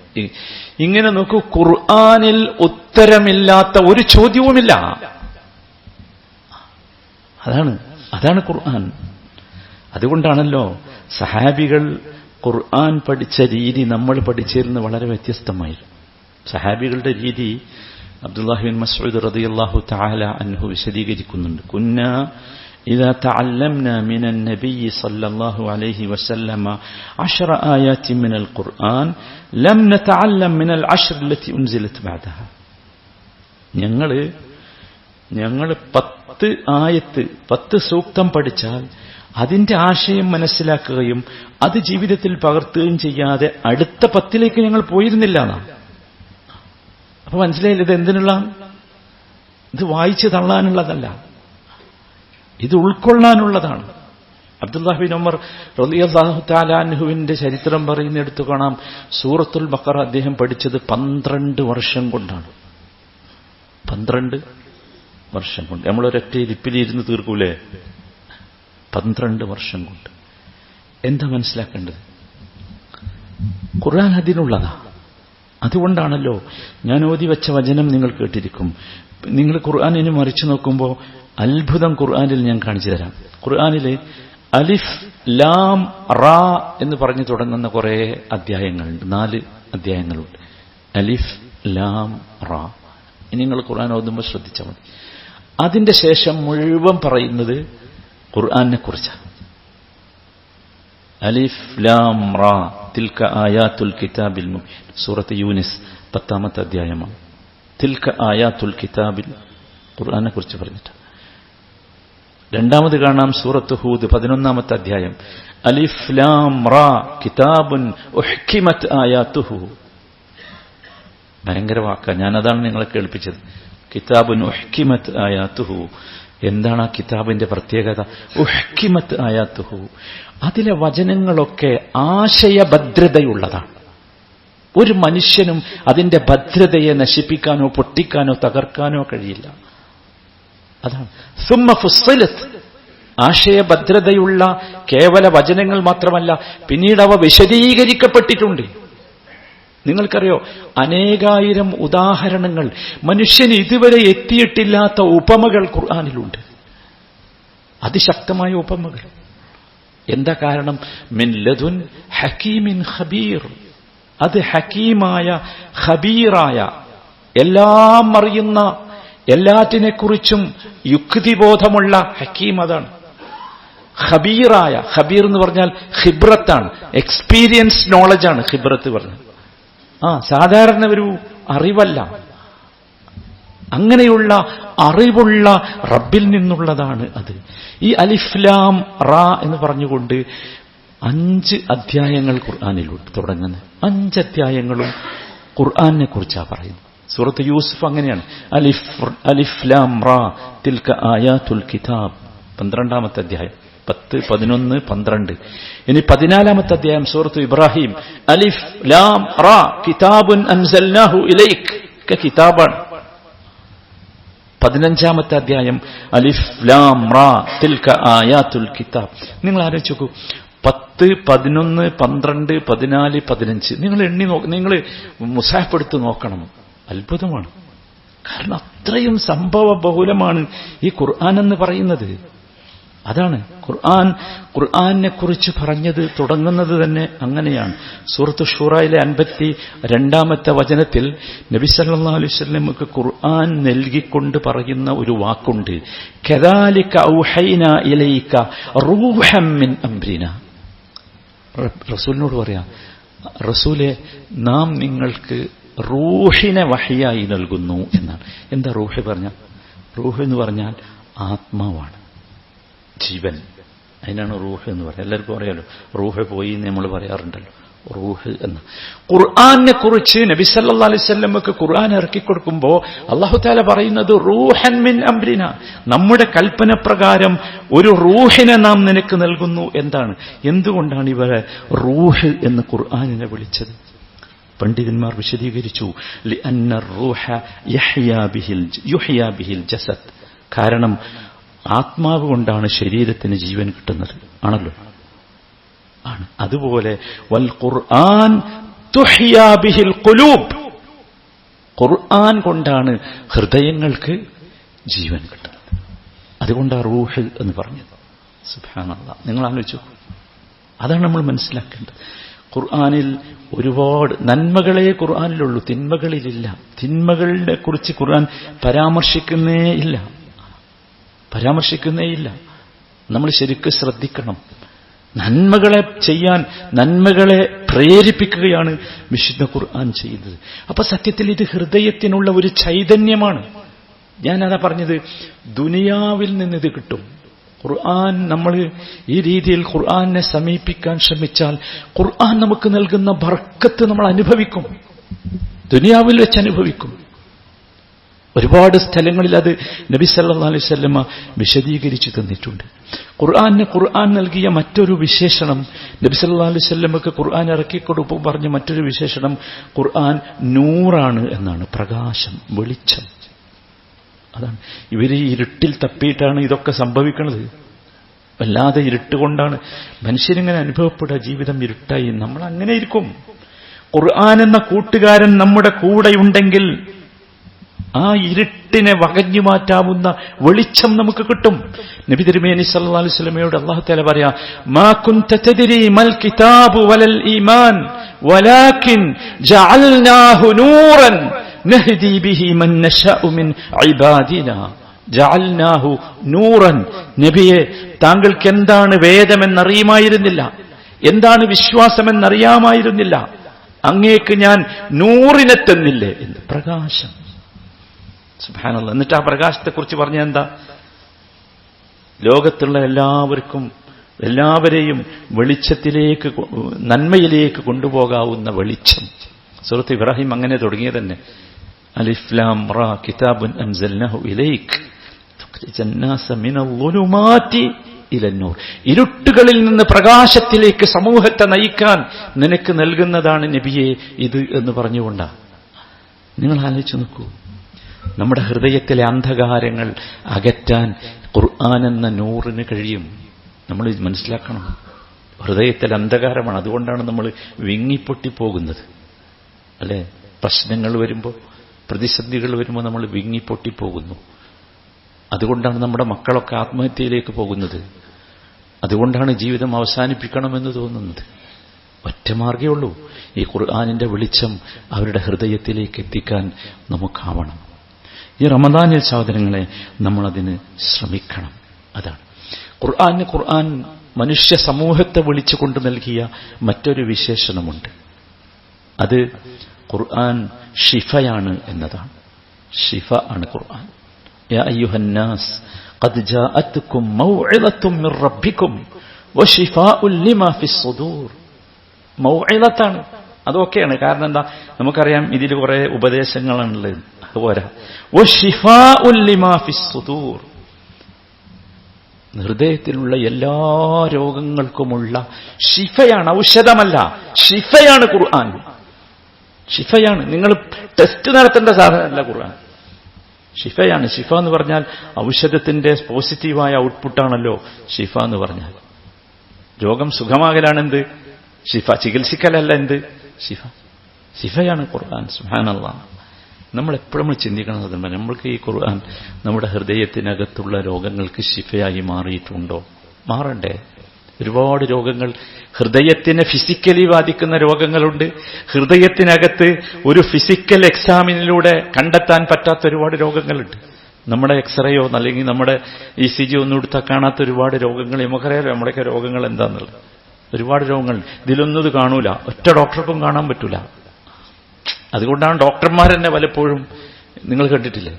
ഇങ്ങനെ നോക്കൂ, ഖുർആനിൽ ഉത്തരമില്ലാത്ത ഒരു ചോദ്യവുമില്ല. അതാണ് ഖുർആൻ. അതുകൊണ്ടാണല്ലോ സഹാബികൾ ഖുർആൻ പഠിച്ച രീതി നമ്മൾ പഠിച്ചതിൽ നിന്ന് വളരെ വ്യത്യസ്തമായിരുന്നു. സഹാബികളുടെ രീതി അബ്ദുല്ലാഹി ബിൻ മസ്ഊദ് റളിയല്ലാഹു തആല അൻഹു വിശദീകരിക്കുന്നുണ്ട്. കുന്നാ ഇദാ തഅല്ലംനാ മിനൻ നബിയ്യി സല്ലല്ലാഹു അലൈഹി വസല്ലമ 10 ആയാത്തിൻ മിനൽ ഖുർആൻ ലം നതഅല്ലം മിനൽ 10 അല്ലതി ഉൻസിലത് ബഅദഹ. ഞങ്ങൾ 10 ആയത്ത് 10 സൂക്തം പഠിച്ചാൽ അതിന്റെ ആശയം മനസ്സിലാക്കുകയും അത് ജീവിതത്തിൽ പകർത്തുകയും ചെയ്യാതെ അടുത്ത 10ലേക്ക് ഞങ്ങൾ പോയിരുന്നില്ല എന്നാണ്. അപ്പൊ മനസ്സിലായില്ല, ഇത് എന്തിനുള്ള? ഇത് വായിച്ചു തള്ളാനുള്ളതല്ല, ഇത് ഉൾക്കൊള്ളാനുള്ളതാണ്. അബ്ദുല്ലാഹി ബിൻ ഉമർ റളിയല്ലാഹു തആല അൻഹുവിന്റെ ചരിത്രം പറയുന്നിടത്ത് കാണാം, സൂറത്തുൽ ബഖറ അദ്ദേഹം പഠിച്ചത് 12 വർഷം കൊണ്ടാണ്. 12 വർഷം കൊണ്ട്. നമ്മളൊരൊറ്റ ഇരിപ്പിലിരുന്ന് തീർക്കൂലേ? 12 വർഷം കൊണ്ട്. എന്താ മനസ്സിലാക്കേണ്ടത്? ഖുർആൻ അതിനുള്ളതാ. അതുകൊണ്ടാണല്ലോ ഞാൻ ഓതി വെച്ച വചനം നിങ്ങൾ കേട്ടിരിക്കും. നിങ്ങൾ ഖുർആനിനെ മറിച്ചു നോക്കുമ്പോൾ അത്ഭുതം ഖുർആനിൽ ഞാൻ കാണിച്ചു തരാം. ഖുർആനിൽ അലിഫ് ലാം റാ എന്ന് പറഞ്ഞു തുടങ്ങുന്ന കുറേ അധ്യായങ്ങളുണ്ട്. 4 അധ്യായങ്ങളുണ്ട്. അലിഫ് ലാം റാ. ഇനി നിങ്ങൾ ഖുർആൻ ഓതുമ്പോൾ ശ്രദ്ധിച്ചാൽ മതി. അതിന്റെ ശേഷം മുഴുവൻ പറയുന്നത് ഖുർആനെ കുറിച്ചാണ്. അലിഫ് ലാം റാ തിൽക ആയാത്തുൽ കിതാബിൽ മുബീൻ. സൂറത്ത് യൂനിസ് 10ാമത്തെ അധ്യായമാണ്. തിൽക ആയാത്തുൽ കിതാബിൽ, ഖുർആനെ കുറിച്ച് പറഞ്ഞിട്ട്. രണ്ടാമത് കാണാം സൂറത്ത് ഹൂദ് 11ാമത്തെ അധ്യായം. അലിഫ് ലാം റാ കിതാബുൻ ഉഹ്കിമത് ആയാത്തുഹു. ഭയങ്കര വാക്കാണ്, ഞാനതാണ് നിങ്ങളെ കേൾപ്പിച്ചത്. കിതാബുൻ ഉഹ്കിമത് ആയാത്തുഹു. എന്താണ് ആ കിതാബിന്റെ പ്രത്യേകത? ഉഹ്കിമത് ആയാത്തുഹു. അതിലെ വചനങ്ങളൊക്കെ ആശയഭദ്രതയുള്ളതാണ്. ഒരു മനുഷ്യനും അതിന്റെ ഭദ്രതയെ നശിപ്പിക്കാനോ പൊട്ടിക്കാനോ തകർക്കാനോ കഴിയില്ല. അതാണ് സുമ്മ ഫുസ്സിലത്. ആശയഭദ്രതയുള്ള കേവല വചനങ്ങൾ മാത്രമല്ല, പിന്നീട് അവ വിശദീകരിക്കപ്പെട്ടിട്ടുണ്ട്. നിങ്ങൾക്കറിയോ, അനേകായിരം ഉദാഹരണങ്ങൾ, മനുഷ്യന് ഇതുവരെ എത്തിയിട്ടില്ലാത്ത ഉപമകൾ ഖുർആനിലുണ്ട്. അതിശക്തമായ ഉപമകൾ. എന്താ കാരണം? മിൻ ലദുൻ ഹകീമിൻ ഖബീർ. അത് ഹക്കീമായ ഖബീറായ, എല്ലാം അറിയുന്ന, എല്ലാറ്റിനെക്കുറിച്ചും യുക്തിബോധമുള്ള ഹക്കീം. അതാണ് ഖബീറായ. ഖബീർ എന്ന് പറഞ്ഞാൽ ഖിബ്രത്താണ്, എക്സ്പീരിയൻസ് നോളജാണ് ഖിബ്രത്ത് പറഞ്ഞത്. സാധാരണ ഒരു അറിവല്ല. അങ്ങനെയുള്ള അറിവുള്ള റബ്ബിൽ നിന്നുള്ളതാണ് അത്. ഈ അലിഫ് ലാം റാ എന്ന് പറഞ്ഞുകൊണ്ട് 5 അധ്യായങ്ങൾ ഖുർആനിലുണ്ട്. തുടങ്ങുന്നത് 5 അധ്യായങ്ങളും ഖുർആനെ കുറിച്ചാണ് പറയുന്നത്. സൂറത്ത് യൂസുഫ് അങ്ങനെയാണ്. അലിഫ് ലാം റാ തിൽക ആയാത്തുൽ കിതാബ്. 12ാമത്തെ അധ്യായം. 10, 11, 12. ഇനി 14ാമത്തെ അധ്യായം സൂറത്ത് ഇബ്രാഹിം. അലിഫ് ലാം റാ കിതാബുൻ അൻസൽനാഹു ഇലൈക്. കിതാബാണ്. 15ാമത്തെ അധ്യായം അലിഫ് ലാം റാ തിൽക ആയാത്തുൽ കിതാബ്. നിങ്ങൾ ആലോചിച്ച് നോക്കൂ, 10, 11, 12, 14, 15 നിങ്ങൾ എണ്ണി നിങ്ങൾ മുസാഫ് എടുത്ത് നോക്കണം. അത്ഭുതമാണ്. കാരണം അത്രയും സംഭവ ബഹുലമാണ് ഈ ഖുർആൻ എന്ന് പറയുന്നത്. അതാണ് ഖുർആനെ കുറിച്ച് പറഞ്ഞത് തുടങ്ങുന്നത് തന്നെ അങ്ങനെയാണ്. സൂറത്ത് ഷൂറയിലെ 52-ാമത്തെ വചനത്തിൽ നബി സല്ലല്ലാഹു അലൈഹി വസല്ലമക്ക് ഖുർആൻ നൽകിക്കൊണ്ട് പറയുന്ന ഒരു വാക്കുണ്ട്, കദാലിക ഔഹൈനാ ഇലൈക റൂഹം മിൻ അംരിനാ. റസൂലിനോട് പറയാ, റസൂലെ, നാം നിങ്ങൾക്ക് റൂഹിനെ വഹയായി നൽകുന്നു എന്നാണ്. എന്താ റൂഹ് പറഞ്ഞാൽ? റൂഹ് എന്ന് പറഞ്ഞാൽ ആത്മാവാണ്, ജീവൻ. അതിനാണ് റൂഹ് എന്ന് പറയുന്നത്. എല്ലാവർക്കും അറിയാലോ, റൂഹ് പോയി എന്ന് നമ്മൾ പറയാറുണ്ടല്ലോ, റൂഹ് എന്ന്. ഖുർആനെ കുറിച്ച് നബി സല്ലല്ലാഹു അലൈഹി വസല്ലമക്ക് ഖുർആൻ ഇറക്കിക്കൊടുക്കുമ്പോൾ അല്ലാഹു തആല പറയുന്നത് റൂഹൻ മിൻ അംരിന, നമ്മുടെ കൽപ്പന പ്രകാരം ഒരു റൂഹിനെ നാം നിനക്ക് നൽകുന്നു. എന്തുകൊണ്ടാണ് ഇവരെ റൂഹ് എന്ന് ഖുർആനിനെ വിളിച്ചത്? പണ്ഡിതന്മാർ വിശദീകരിച്ചു, ലിഅന്ന റൂഹ യുഹ്യാ ബിഹിൽ ജസദ്. കാരണം ആത്മാവ് കൊണ്ടാണ് ശരീരത്തിന് ജീവൻ കിട്ടുന്നത്, ആണല്ലോ, ആണ്. അതുപോലെ വൽ ഖുർആൻ തുഹ്യാ ബിഹിൽ ഖുലൂബ്, ഖുർആൻ കൊണ്ടാണ് ഹൃദയങ്ങൾക്ക് ജീവൻ കിട്ടുന്നത്. അതുകൊണ്ടാണ് റൂഹ് എന്ന് പറഞ്ഞത്. സുബ്ഹാനല്ലാഹ്, നിങ്ങൾ ആലോചിച്ചു. അതാണ് നമ്മൾ മനസ്സിലാക്കേണ്ടത്. ഖുർആനിൽ ഒരുപാട് നന്മകളെ ഖുർആനിലുള്ളൂ, തിന്മകളിലില്ല. തിന്മകളെ കുറിച്ച് ഖുർആൻ പരാമർശിക്കുന്നേയില്ല. നമ്മൾ ശരിക്കും ശ്രദ്ധിക്കണം. നന്മകളെ ചെയ്യാൻ, നന്മകളെ പ്രേരിപ്പിക്കുകയാണ് വിശുദ്ധ ഖുർആൻ ചെയ്യുന്നത്. അപ്പൊ സത്യത്തിൽ ഇത് ഹൃദയത്തിനുള്ള ഒരു ചൈതന്യമാണ്. ഞാനതാ പറഞ്ഞത്, ദുനിയാവിൽ നിന്നിത് കിട്ടും. ഖുർആൻ, നമ്മൾ ഈ രീതിയിൽ ഖുർആനെ സമീപിക്കാൻ ശ്രമിച്ചാൽ ഖുർആൻ നമുക്ക് നൽകുന്ന ബർക്കത്ത് നമ്മൾ അനുഭവിക്കും, ദുനിയാവിൽ വെച്ച് അനുഭവിക്കും. ഒരുപാട് സ്ഥലങ്ങളിൽ അത് നബി സല്ലല്ലാഹു അലൈഹി വസല്ലമ വിശദീകരിച്ചു തന്നിട്ടുണ്ട്. ഖുർആൻ നൽകിയ മറ്റൊരു വിശേഷണം, നബി സല്ലല്ലാഹു അലൈഹി വസല്ലമക്ക് ഖുർആൻ ഇറക്കിക്കൊടുപ്പോൾ പറഞ്ഞ മറ്റൊരു വിശേഷണം, ഖുർആൻ നൂറാണ് എന്നാണ്, പ്രകാശം, വെളിച്ചം. അതാണ്. ഇവര് ഇരുട്ടിൽ തപ്പിയിട്ടാണ് ഇതൊക്കെ സംഭവിക്കുന്നത്. വല്ലാതെ ഇരുട്ട് കൊണ്ടാണ് മനുഷ്യരിങ്ങനെ അനുഭവപ്പെടുക, ജീവിതം ഇരുട്ടായി. നമ്മൾ അങ്ങനെ ഇരിക്കും. ഖുർആൻ എന്ന കൂട്ടുകാരൻ നമ്മുടെ കൂടെയുണ്ടെങ്കിൽ ആ ഇരുട്ടിനെ വകഞ്ഞു മാറ്റാവുന്ന വെളിച്ചം നമുക്ക് കിട്ടും. നബി തിരുമേനി സല്ലല്ലാഹു അലൈഹി വസല്ലമയോട് അല്ലാഹു തആല പറയാ, മാ കുൻത തദ്രി മൽ കിതാബു വലൽ ഈമാൻ വലാകിൻ ജഅൽനാഹു നൂറൻ നഹ്ദി ബിഹി മൻ നശാഉ മിൻ ഇബാദിനാ. ജഅൽനാഹു നൂറൻ. നബിയെ, താങ്കൾക്ക് എന്താണ് വേദമെന്നറിയുമായിരുന്നില്ല, എന്താണ് വിശ്വാസമെന്നറിയാമായിരുന്നില്ല, അങ്ങേക്ക് ഞാൻ നൂറിനെ തന്നില്ലേ എന്ന്. പ്രകാശം. സുബ്ഹാനല്ലാഹ്. എന്നിട്ട് ആ പ്രകാശത്തെക്കുറിച്ച് പറഞ്ഞ എന്താ? ലോകത്തുള്ള എല്ലാവരെയും വെളിച്ചത്തിലേക്ക്, നന്മയിലേക്ക് കൊണ്ടുപോകാവുന്ന വെളിച്ചം. സൂറത്ത് ഇബ്രാഹിം അങ്ങനെ തുടങ്ങിയത് തന്നെ. അലിഫ് ലാം റാ കിതാബുൻ അൻസൽനാഹു ഇലൈക തുഖ്രിജൻ നാസ മിനൽ ളുലുമാതി ഇലൻ നൂർ. ഇരുട്ടുകളിൽ നിന്ന് പ്രകാശത്തിലേക്ക് സമൂഹത്തെ നയിക്കാൻ നിനക്ക് നൽകുന്നതാണ് നബിയെ ഇത് എന്ന് പറഞ്ഞുകൊണ്ടാണ്. നിങ്ങൾ ആലോചിച്ച് നോക്കൂ, നമ്മുടെ ഹൃദയത്തിലെ അന്ധകാരങ്ങൾ അകറ്റാൻ ഖുർആൻ എന്ന നൂറിന് കഴിയും. നമ്മൾ മനസ്സിലാക്കണം, ഹൃദയത്തിൽ അന്ധകാരമാണ്. അതുകൊണ്ടാണ് നമ്മൾ വിങ്ങിപ്പൊട്ടിപ്പോകുന്നത്, അല്ലേ? പ്രശ്നങ്ങൾ വരുമ്പോൾ, പ്രതിസന്ധികൾ വരുമ്പോൾ നമ്മൾ വിങ്ങിപ്പൊട്ടിപ്പോകുന്നു. അതുകൊണ്ടാണ് നമ്മുടെ മക്കളൊക്കെ ആത്മഹത്യയിലേക്ക് പോകുന്നത്. അതുകൊണ്ടാണ് ജീവിതം അവസാനിപ്പിക്കണമെന്ന് തോന്നുന്നത്. ഒറ്റ മാർഗ്ഗമേ ഉള്ളൂ, ഈ ഖുർആനിന്റെ വെളിച്ചം അവരുടെ ഹൃദയത്തിലേക്ക് എത്തിക്കാൻ നമുക്കാവണം. ഈ റമദാനിൽ സഹോദരങ്ങളെ നമ്മളതിന് ശ്രമിക്കണം. അതാണ് ഖുർആൻ മനുഷ്യ സമൂഹത്തെ വിളിച്ചുകൊണ്ട് നൽകിയ മറ്റൊരു വിശേഷണമുണ്ട്. അത് ഖുർആൻ ഷിഫയാണ് എന്നതാണ്. ഷിഫ ആണ് ഖുർആൻ. യാ അയ്യുഹന്നാസ് ഖദ് ജാഅത്കും മൗഇദത്തും മിർ റബ്ബികും വശിഫാഉൻ ലിമാ ഫിസ് സുദൂർ. മൗഇദത്താണ്, അതൊക്കെയാണ്. കാരണം എന്താ? നമുക്കറിയാം ഇതിൽ കുറെ ഉപദേശങ്ങളാണുള്ളത്. അതുപോരാ, വശിഫാഉൻ ലിമാ ഫിസ് സുദൂർ, ഹൃദയത്തിലുള്ള എല്ലാ രോഗങ്ങൾക്കുമുള്ള ഷിഫയാണ്, ഔഷധമല്ല, ഷിഫയാണ് ഖുർആൻ. ഷിഫയാണ്. നിങ്ങൾ ടെസ്റ്റ് നടത്തേണ്ട സാധനമല്ല ഖുർആൻ, ഷിഫയാണ്. ഷിഫ എന്ന് പറഞ്ഞാൽ ഔഷധത്തിന്റെ പോസിറ്റീവായ ഔട്ട്പുട്ടാണല്ലോ ഷിഫ എന്ന് പറഞ്ഞാൽ. രോഗം സുഖമാകലാണ് എന്ത്? ഷിഫ. ചികിത്സിക്കലല്ല എന്ത്? ഷിഫ. ഷിഫയാണ് ഖുർആൻ. സുബ്ഹാനല്ലാഹ്. നമ്മളെപ്പോഴും ചിന്തിക്കണം, നമ്മൾക്ക് ഈ ഖുർആൻ നമ്മുടെ ഹൃദയത്തിനകത്തുള്ള രോഗങ്ങൾക്ക് ശിഫയായി മാറിയിട്ടുണ്ടോ? മാറണ്ടേ? ഒരുപാട് രോഗങ്ങൾ ഹൃദയത്തിനെ ഫിസിക്കലി ബാധിക്കുന്ന രോഗങ്ങളുണ്ട്. ഹൃദയത്തിനകത്ത് ഒരു ഫിസിക്കൽ എക്സാമിനിലൂടെ കണ്ടെത്താൻ പറ്റാത്ത ഒരുപാട് രോഗങ്ങളുണ്ട്. നമ്മുടെ എക്സ്റേയോ അല്ലെങ്കിൽ നമ്മുടെ ECG ഒന്നും എടുത്താൽ കാണാത്ത ഒരുപാട് രോഗങ്ങൾ. നമുക്കറിയാലോ നമ്മുടെയൊക്കെ രോഗങ്ങൾ എന്താണെന്നുള്ളത്. ഒരുപാട് രോഗങ്ങൾ ഇതിലൊന്നും ഇത് കാണൂല, ഒറ്റ ഡോക്ടർക്കും കാണാൻ പറ്റൂല. അതുകൊണ്ടാണ് ഡോക്ടർമാർ തന്നെ പലപ്പോഴും, നിങ്ങൾ കണ്ടിട്ടില്ലേ,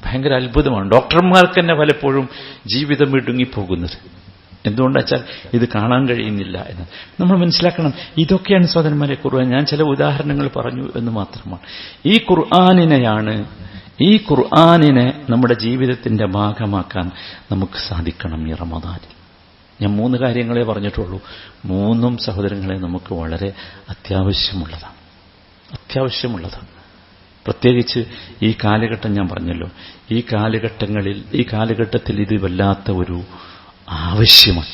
ഭയങ്കര അത്ഭുതമാണ്, ഡോക്ടർമാർക്ക് തന്നെ പലപ്പോഴും ജീവിതം ഇടുങ്ങിപ്പോകുന്നത്. എന്തുകൊണ്ടാ വെച്ചാൽ ഇത് കാണാൻ കഴിയുന്നില്ല എന്ന് നമ്മൾ മനസ്സിലാക്കണം. ഇതൊക്കെയാണ് സഹോദരന്മാരെ ഖുർആൻ. ഞാൻ ചില ഉദാഹരണങ്ങൾ പറഞ്ഞു എന്ന് മാത്രമാണ്. ഈ ഖുർആനിനെ നമ്മുടെ ജീവിതത്തിന്റെ ഭാഗമാക്കാൻ നമുക്ക് സാധിക്കണം ഈ റമദാനിൽ. ഞാൻ 3 കാര്യങ്ങളെ പറഞ്ഞിട്ടുള്ളൂ. 3 സഹോദരങ്ങളെ നമുക്ക് വളരെ അത്യാവശ്യമുള്ളതാണ്. പ്രത്യേകിച്ച് ഈ കാലഘട്ടം ഞാൻ പറഞ്ഞല്ലോ, ഈ കാലഘട്ടത്തിൽ ഇത് വല്ലാത്ത ഒരു ആവശ്യമാണ്,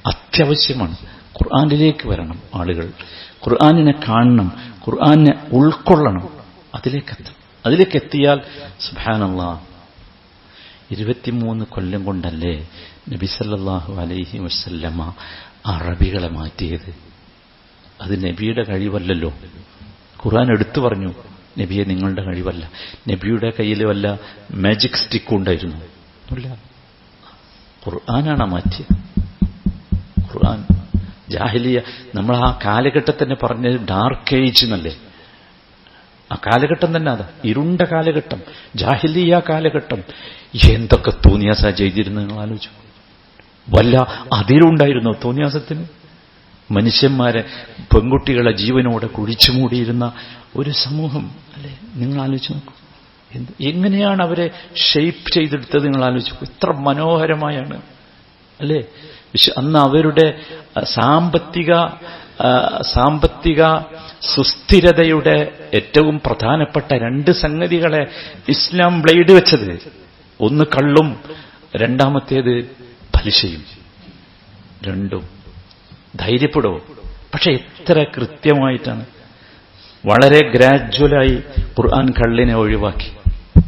അത്യാവശ്യമാണ്. ഖുർആനിലേക്ക് വരണം ആളുകൾ, ഖുർആനിനെ കാണണം, ഖുർആനെ ഉൾക്കൊള്ളണം. അതിലേക്കെത്തിയാൽ സുബ്ഹാനല്ലാഹ് 23 കൊല്ലം കൊണ്ടല്ലേ നബി സല്ലല്ലാഹു അലൈഹി വസല്ലമ അറബികളെ മാറ്റിയത്? അത് നബിയുടെ കഴിവല്ലല്ലോ. ഖുർആൻ എടുത്തു പറഞ്ഞു, നബിയെ നിങ്ങളുടെ കഴിവല്ല. നബിയുടെ കയ്യിൽ വല്ല മാജിക് സ്റ്റിക്ക് ഉണ്ടായിരുന്നു? ഇല്ല, ഖുർആനാണ് മാറ്റിയത്. ഖുർആൻ ജാഹിലിയ, നമ്മൾ ആ കാലഘട്ടത്തിനെ പറഞ്ഞത് ഡാർക്ക് ഏജ് എന്നല്ലേ. ആ കാലഘട്ടം തന്നെ അതാ, ഇരുണ്ട കാലഘട്ടം, ജാഹിലിയ കാലഘട്ടം. എന്തൊക്കെ തോന്നിയാസ ചെയ്തിരുന്നു നിങ്ങൾ ആലോചിച്ചു. വല്ല അതിരുണ്ടായിരുന്നോ തോന്നിയാസത്തിന്? മനുഷ്യന്മാരെ, പെൺകുട്ടികളെ ജീവനോടെ കുഴിച്ചുമൂടിയിരുന്ന ഒരു സമൂഹം അല്ലേ. നിങ്ങൾ ആലോചിച്ച് നോക്കൂ, എങ്ങനെയാണ് അവരെ ഷെയ്പ്പ് ചെയ്തെടുത്തത് നിങ്ങൾ ആലോചിച്ചു. ഇത്ര മനോഹരമായാണ് അല്ലേ. അന്ന് അവരുടെ സാമ്പത്തിക സുസ്ഥിരതയുടെ ഏറ്റവും പ്രധാനപ്പെട്ട 2 സംഗതികളെ ഇസ്ലാം ബ്ലേഡ് വെച്ചത്. ഒന്ന് കള്ളും, രണ്ടാമത്തേത് പലിശയും. രണ്ടും ധൈര്യപ്പെടുമോ? പക്ഷെ എത്ര കൃത്യമായിട്ടാണ്, വളരെ ഗ്രാജ്വലായി ഖുർആൻ കള്ളിനെ ഒഴിവാക്കി.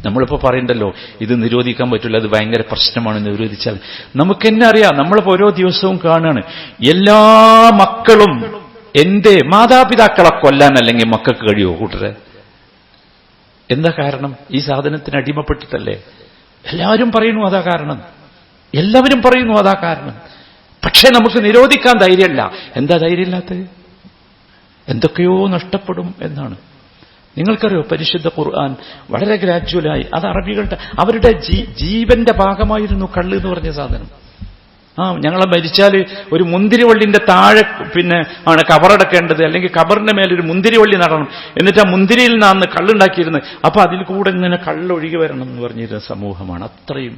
നമ്മളിപ്പോൾ പറയണ്ടല്ലോ ഇത് നിരോധിക്കാൻ പറ്റില്ല, അത് ഭയങ്കര പ്രശ്നമാണ് നിരോധിച്ചാൽ. നമുക്കെന്നെ അറിയാം, നമ്മളിപ്പോൾ ഓരോ ദിവസവും കാണുകയാണ് എല്ലാ മക്കളും എന്റെ മാതാപിതാക്കളെ കൊല്ലാൻ അല്ലെങ്കിൽ മക്കൾക്ക് കഴിയുമോ കൂട്ടരെ? എന്താ കാരണം? ഈ സാധനത്തിന് അടിമപ്പെട്ടിട്ടല്ലേ. എല്ലാവരും പറയുന്നു അതാ കാരണം, എല്ലാവരും പറയുന്നു അതാ കാരണം. പക്ഷെ നമുക്ക് നിരോധിക്കാൻ ധൈര്യമില്ല. എന്താ ധൈര്യമില്ലാത്തത്? എന്തൊക്കെയോ നഷ്ടപ്പെടും എന്നാണ്. നിങ്ങൾക്കറിയോ, പരിശുദ്ധ ഖുർആൻ വളരെ ഗ്രാജ്വലായി, അത് അറബികളുടെ അവരുടെ ജീവന്റെ ഭാഗമായിരുന്നു കള്ള് എന്ന് പറഞ്ഞ സാധനം. ഞങ്ങളെ മരിച്ചാൽ ഒരു മുന്തിരിവള്ളിന്റെ താഴെ ആണ് കബറടക്കേണ്ടത്, അല്ലെങ്കിൽ കബറിന്റെ മേലൊരു മുന്തിരിവള്ളി നടണം, എന്നിട്ട് ആ മുന്തിരിയിൽ നിന്നാണ് കള്ളുണ്ടാക്കിയിരുന്നത്. അപ്പൊ അതിൽ കൂടെ ഇങ്ങനെ കള്ളൊഴുകി വരണം എന്ന് പറഞ്ഞിരുന്ന സമൂഹമാണ്. അത്രയും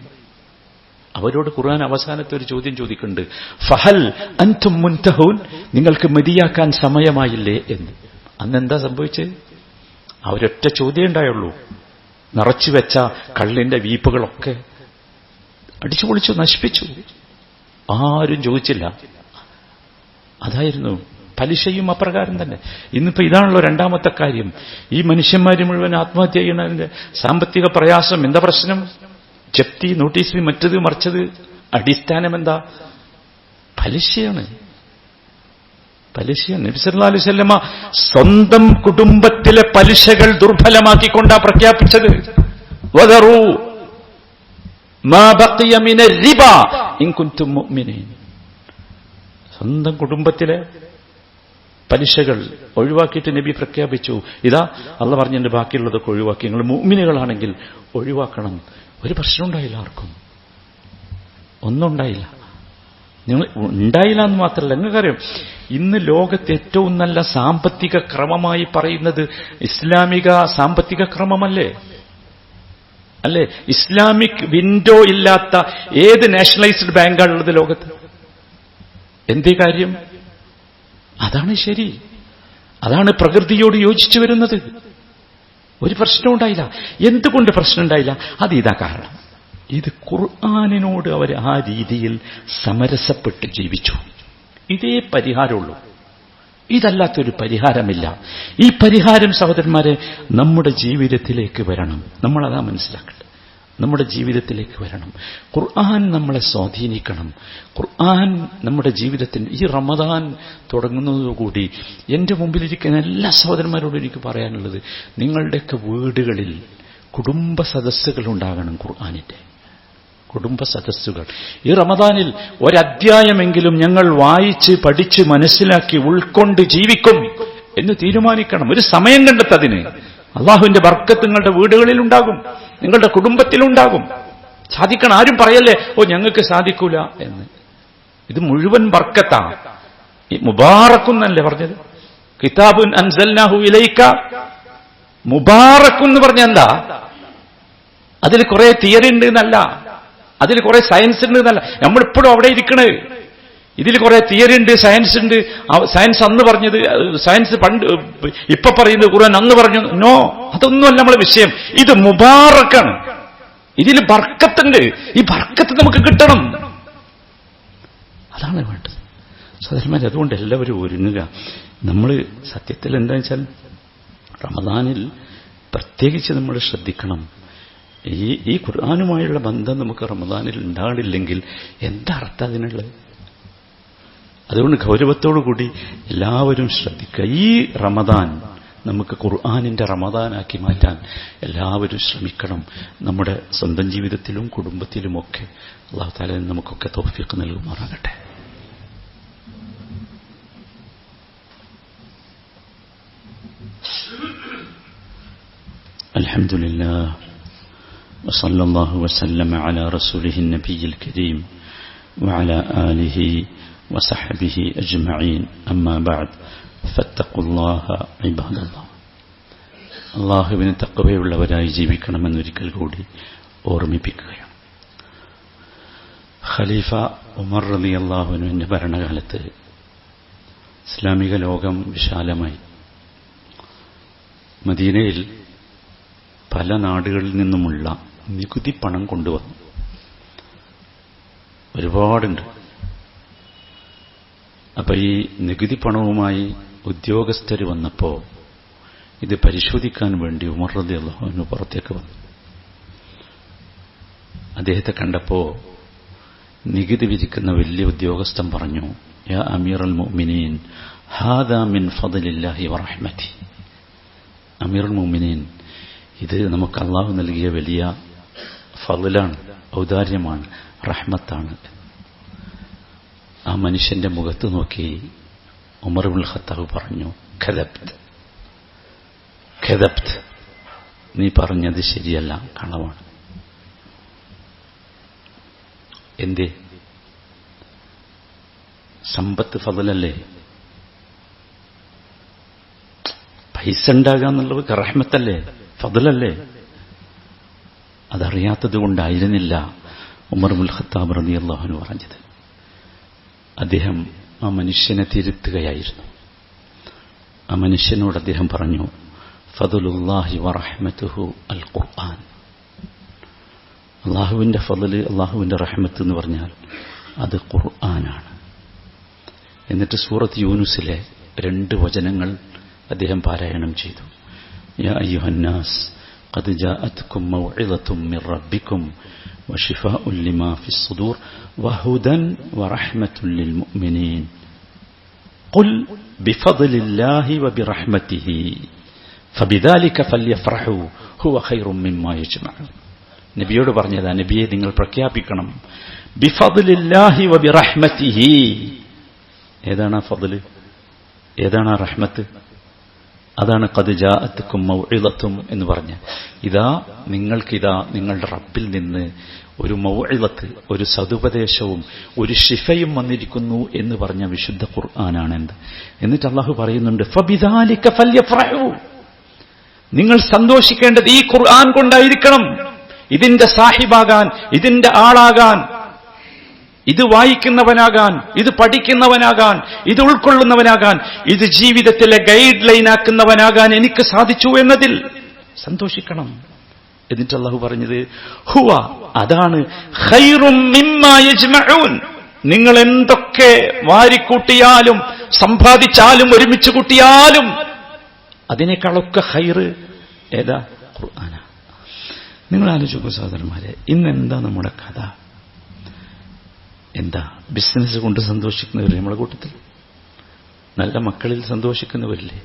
അവരോട് ഖുർആൻ അവസാനത്തെ ഒരു ചോദ്യം ചോദിക്കുന്നുണ്ട്, ഫഹൽ അൻതും മുൻതഹൂൻ, നിങ്ങൾക്ക് മതിയാക്കാൻ സമയമായില്ലേ എന്ന്. അന്നെന്താ സംഭവിച്ചത്? അവരൊറ്റ ചോദ്യം ഉണ്ടായുള്ളൂ. നിറച്ചു വെച്ച കള്ളിന്റെ വീപ്പുകളൊക്കെ അടിച്ചു പൊളിച്ചു, നശിപ്പിച്ചു. ആരും ചോദിച്ചില്ല. അതായിരുന്നു. പലിശയും അപ്രകാരം തന്നെ. ഇന്നിപ്പോ ഇതാണല്ലോ 2ാമത്തെ കാര്യം. ഈ മനുഷ്യന്മാര് മുഴുവൻ ആത്മഹത്യ ചെയ്യുന്നതിന്റെ സാമ്പത്തിക പ്രയാസം. എന്താ പ്രശ്നം? ജപ്തി, നോട്ടീസ്, മറ്റത് മറിച്ചത്. അടിസ്ഥാനം എന്താ? പലിശയാണ്. നബി സല്ലല്ലാഹു അലൈഹി വസല്ലമ സ്വന്തം കുടുംബത്തിലെ പലിശകൾ ദുർബലമാക്കിക്കൊണ്ടാ പ്രഖ്യാപിച്ചത്. വദറൂ മാ ബഖിയ മിനർ റിബ ഇൻ കുൻതും മുഅ്മിനീൻ. സ്വന്തം കുടുംബത്തിലെ പലിശകൾ ഒഴിവാക്കിയിട്ട് നബി പ്രഖ്യാപിച്ചു, ഇതാ അള്ളാഹ് പറഞ്ഞതിന്റെ ബാക്കിയുള്ളതൊക്കെ ഒഴിവാക്കി, നിങ്ങൾ മുഅ്മിനുകളാണെങ്കിൽ ഒഴിവാക്കണം. ഒരു പ്രശ്നം ഉണ്ടായില്ല, ആർക്കും ഒന്നും ഉണ്ടായില്ല. നിങ്ങൾ ഉണ്ടായില്ല എന്ന് മാത്രമല്ല, നിങ്ങൾക്കറിയാം ഇന്ന് ലോകത്ത് ഏറ്റവും നല്ല സാമ്പത്തിക ക്രമമായി പറയുന്നത് ഇസ്ലാമിക സാമ്പത്തിക ക്രമമല്ലേ? അല്ലേ? ഇസ്ലാമിക് വിൻഡോ ഇല്ലാത്ത ഏത് നാഷണലൈസ്ഡ് ബാങ്കാണുള്ളത് ലോകത്ത്? എന്തേ കാര്യം? അതാണ് ശരി, അതാണ് പ്രകൃതിയോട് യോജിച്ചു വരുന്നത്. ഒരു പ്രശ്നം ഉണ്ടായില്ല. എന്തുകൊണ്ട് പ്രശ്നം ഉണ്ടായില്ല? അത് ഇതാ കാരണം. ഇത് ഖുർആനിനോട് അവർ ആ രീതിയിൽ സമരസപ്പെട്ട് ജീവിച്ചു. ഇതേ പരിഹാരമുള്ളൂ. ഇതല്ലാത്തൊരു പരിഹാരമില്ല. ഈ പരിഹാരം സഹോദരന്മാരെ നമ്മുടെ ജീവിതത്തിലേക്ക് വരണം. നമ്മളതാ മനസ്സിലാക്കേണ്ടത്. നമ്മുടെ ജീവിതത്തിലേക്ക് വരണം. ഖുർആൻ നമ്മളെ സ്വാധീനിക്കണം. ഖുർആൻ നമ്മുടെ ജീവിതത്തിന് ഈ റമദാൻ തുടങ്ങുന്നതോടുകൂടി എൻ്റെ മുമ്പിലിരിക്കുന്ന എല്ലാ സഹോദരന്മാരോടും എനിക്ക് പറയാനുള്ളത്, നിങ്ങളുടെയൊക്കെ വീടുകളിൽ കുടുംബ സദസ്സുകൾ ഉണ്ടാകണം. ഖുർആനിന്റെ കുടുംബ സദസ്സുകൾ ഈ റമദാനിൽ ഒരധ്യായമെങ്കിലും ഞങ്ങൾ വായിച്ച് പഠിച്ച് മനസ്സിലാക്കി ഉൾക്കൊണ്ട് ജീവിക്കും എന്ന് തീരുമാനിക്കണം. ഒരു സമയം കണ്ടെത്തതിന്. അള്ളാഹുവിന്റെ ബർക്കത്ത് നിങ്ങളുടെ വീടുകളിൽ ഉണ്ടാകും, നിങ്ങളുടെ കുടുംബത്തിലുണ്ടാകും. സാധിക്കണം. ആരും പറയല്ലേ ഞങ്ങൾക്ക് സാധിക്കൂല എന്ന്. ഇത് മുഴുവൻ ബർക്കത്താണ്. മുബാറക്കുന്നല്ലേ പറഞ്ഞത്? കിതാബുൻ അൻസൽനാഹു ഇലൈക മുബാറക്കുന്ന് പറഞ്ഞ എന്താ? അതിൽ കുറെ തിയറി ഉണ്ട് എന്നല്ല, അതിൽ കുറെ സയൻസ് ഉണ്ട് എന്നല്ല. നമ്മളിപ്പോഴും അവിടെ ഇരിക്കണേ. ഇതിൽ കുറെ തിയറി ഉണ്ട്, സയൻസ് ഉണ്ട്. സയൻസ് അന്ന് പറഞ്ഞത്, സയൻസ് പണ്ട് ഇപ്പൊ പറയുന്നത് ഖുർആൻ അന്ന് പറഞ്ഞു. നോ, അതൊന്നുമല്ല നമ്മളെ വിഷയം. ഇത് മുബാറക്കാണ്. ഇതിൽ ബർക്കത്തുണ്ട്. ഈ ബർക്കത്ത് നമുക്ക് കിട്ടണം. അതാണ് വേണ്ടത് സഹോദരന്മാരെ. അതുകൊണ്ട് എല്ലാവരും ഒരുങ്ങുക. നമ്മൾ സത്യത്തിൽ എന്താ വെച്ചാൽ റമദാനിൽ പ്രത്യേകിച്ച് നമ്മൾ ശ്രദ്ധിക്കണം. ഈ ഖുർആനുമായുള്ള ബന്ധം നമുക്ക് റമദാനിൽ ഉണ്ടാകില്ലെങ്കിൽ എന്താ അർത്ഥം അതിനുള്ളത്? അതുകൊണ്ട് ഗൗരവത്തോടുകൂടി എല്ലാവരും ശ്രദ്ധിക്കുക. ഈ റമദാൻ നമുക്ക് ഖുർആനിന്റെ റമദാനാക്കി മാറ്റാൻ എല്ലാവരും ശ്രമിക്കണം. നമ്മുടെ സ്വന്തം ജീവിതത്തിലും കുടുംബത്തിലുമൊക്കെ അല്ലാഹു തആല നമുക്കൊക്കെ തൗഫീഖ് നൽകുമാറാകട്ടെ. അൽഹംദുലില്ലാഹ് വസല്ലല്ലാഹു വസല്ലമ അലാ റസൂലിഹിൻ നബിയിൽ കരീം വഅലാ ആലിഹി وصحبه أجمعين أما بعد فاتقوا الله عباد الله. അല്ലാഹുവിനെ തഖ്വയുള്ളവരായി ജീവിക്കണമെന്നൊരിക്കൽ കൂടി ഓർമ്മിപ്പിക്കുകയാണ്. ഖലീഫ ഉമർ റളിയല്ലാഹു അൻഹുവിന്റെ ഭരണകാലത്ത് ഇസ്ലാമിക ലോകം വിശാലമായി. മദീനയിൽ പല നാടുകളിൽ നിന്നുമുള്ള നികുതി പണം കൊണ്ടുവന്നു. ഒരുപാടുണ്ട്. അപ്പൊ ഈ നികുതി പണവുമായി ഉദ്യോഗസ്ഥർ വന്നപ്പോ ഇത് പരിശോധിക്കാൻ വേണ്ടി ഉമർ റളിയല്ലാഹു അൻഹു പുറത്തേക്ക് വന്നു. അദ്ദേഹത്തെ കണ്ടപ്പോ നികുതി വിധിക്കുന്ന വലിയ ഉദ്യോഗസ്ഥൻ പറഞ്ഞു, യാ അമീറുൽ മുഅ്മിനീൻ ഹാദാ മിൻ ഫദ്ലില്ലാഹി വറഹ്മതി. അമീറുൽ മുഅ്മിനീൻ, ഇത് നമുക്ക് അള്ളാഹു നൽകിയ വലിയ ഫദ്ലാണ്, ഔദാര്യമാണ്, റഹ്മത്താണ്. ആ മനുഷ്യന്റെ മുഖത്ത് നോക്കി ഉമർ ഇബ്നുൽ ഖത്താബ് പറഞ്ഞു, ഖദബ്ത്, നീ പറഞ്ഞത് ശരിയല്ല, കളവാണ്. എന്തേ? സമ്പത്ത് ഫളലല്ലേ? പൈസ ഉണ്ടാകുക എന്നുള്ളത് റഹ്മത്തല്ലേ, ഫളലല്ലേ? അതറിയാത്തത് കൊണ്ടായിരുന്നില്ല ഉമർ ഇബ്നുൽ ഖത്താബ് റളിയല്ലാഹു അൻഹു പറഞ്ഞത്. അദ്ദേഹം ആ മനുഷ്യനെ തിരുത്തുകയായിരുന്നു. ആ മനുഷ്യനോട് അദ്ദേഹം പറഞ്ഞു, ഫദ്ലുല്ലാഹി വറഹ്മതുഹു അൽ ഖുർആൻ. അള്ളാഹുവിന്റെ ഫദ്ല്, അള്ളാഹുവിന്റെ റഹ്മത്ത് എന്ന് പറഞ്ഞാൽ അത് ഖുർആനാണ്. എന്നിട്ട് സൂറത്ത് യൂനുസിലെ 2 വചനങ്ങൾ അദ്ദേഹം പാരായണം ചെയ്തു. യാ അയ്യുഹന്നാസ് ഖദ് ജാഅത്കും മൗഇദത്തും മിർ റബ്ബിക്കും വശിഫാഉൻ ലിമാ ഫിസ് സുദൂർ വഹുദൻ വറഹ്മത്തുൻ ലിൽ മുഅ്മിനീൻ ഖുൽ ബിഫദ്ലില്ലാഹി വബിറഹ്മതിഹി ഫബിദാലിക ഫല്യഫ്റഹു ഹുവ ഖൈറും മിമ്മാ യജ്മഊൻ. നബിയോട് പറഞ്ഞതാ, നബിയെ നിങ്ങൾ പ്രഖ്യാപിക്കണം, ബിഫദ്ലില്ലാഹി വബിറഹ്മതിഹി. ഏതാണ് ആ ഫദ്ല്? ഏതാണ് ആ റഹ്മത്ത്? അതാണ് ഖദ് ജാഅത്കും മൗഇദത്തും എന്ന് പറഞ്ഞ. ഇതാ നിങ്ങൾക്കിതാ നിങ്ങളുടെ റബ്ബിൽ നിന്ന് ഒരു മൗഇദത്ത്, ഒരു സതുപദേശവും ഒരു ശിഫയും വന്നിരിക്കുന്നു എന്ന് പറഞ്ഞ വിശുദ്ധ ഖുർആനാണ്. എന്നിട്ട് അല്ലാഹു പറയുന്നുണ്ട്, ഫബിദാലിക ഫല്യഫ്റഹു, നിങ്ങൾ സന്തോഷിക്കേണ്ടത് ഈ ഖുർആൻ കൊണ്ടായിരിക്കണം. ഇതിന്റെ സാഹിബാകാൻ, ഇതിന്റെ ആളാകാൻ, ഇത് വായിക്കുന്നവനാകാൻ, ഇത് പഠിക്കുന്നവനാകാൻ, ഇത് ഉൾക്കൊള്ളുന്നവനാകാൻ, ഇത് ജീവിതത്തിലെ ഗൈഡ് ലൈൻ ആക്കുന്നവനാകാൻ എനിക്ക് സാധിച്ചു എന്നതിൽ സന്തോഷിക്കണം. എന്നിട്ട് അല്ലാഹു പറഞ്ഞത്, ഹുവ, അതാണ് ഖൈറും മിമ്മാ യജ്മഊൻ, നിങ്ങൾ എന്തൊക്കെ വാരിക്കൂട്ടിയാലും സമ്പാദിച്ചാലും ഒരുമിച്ച് കൂട്ടിയാലും അതിനേക്കാളൊക്കെ ഖൈറ് ഏതാ? ഖുർആനാ. നിങ്ങൾ ആലോചിക്കൂ സഹോദരന്മാരെ, ഇന്നെന്താ നമ്മുടെ കഥ? എന്താ? ബിസിനസ് കൊണ്ട് സന്തോഷിക്കുന്നവരില്ലേ നമ്മുടെ കൂട്ടത്തിൽ? നല്ല മക്കളിൽ സന്തോഷിക്കുന്നവരില്ലേ?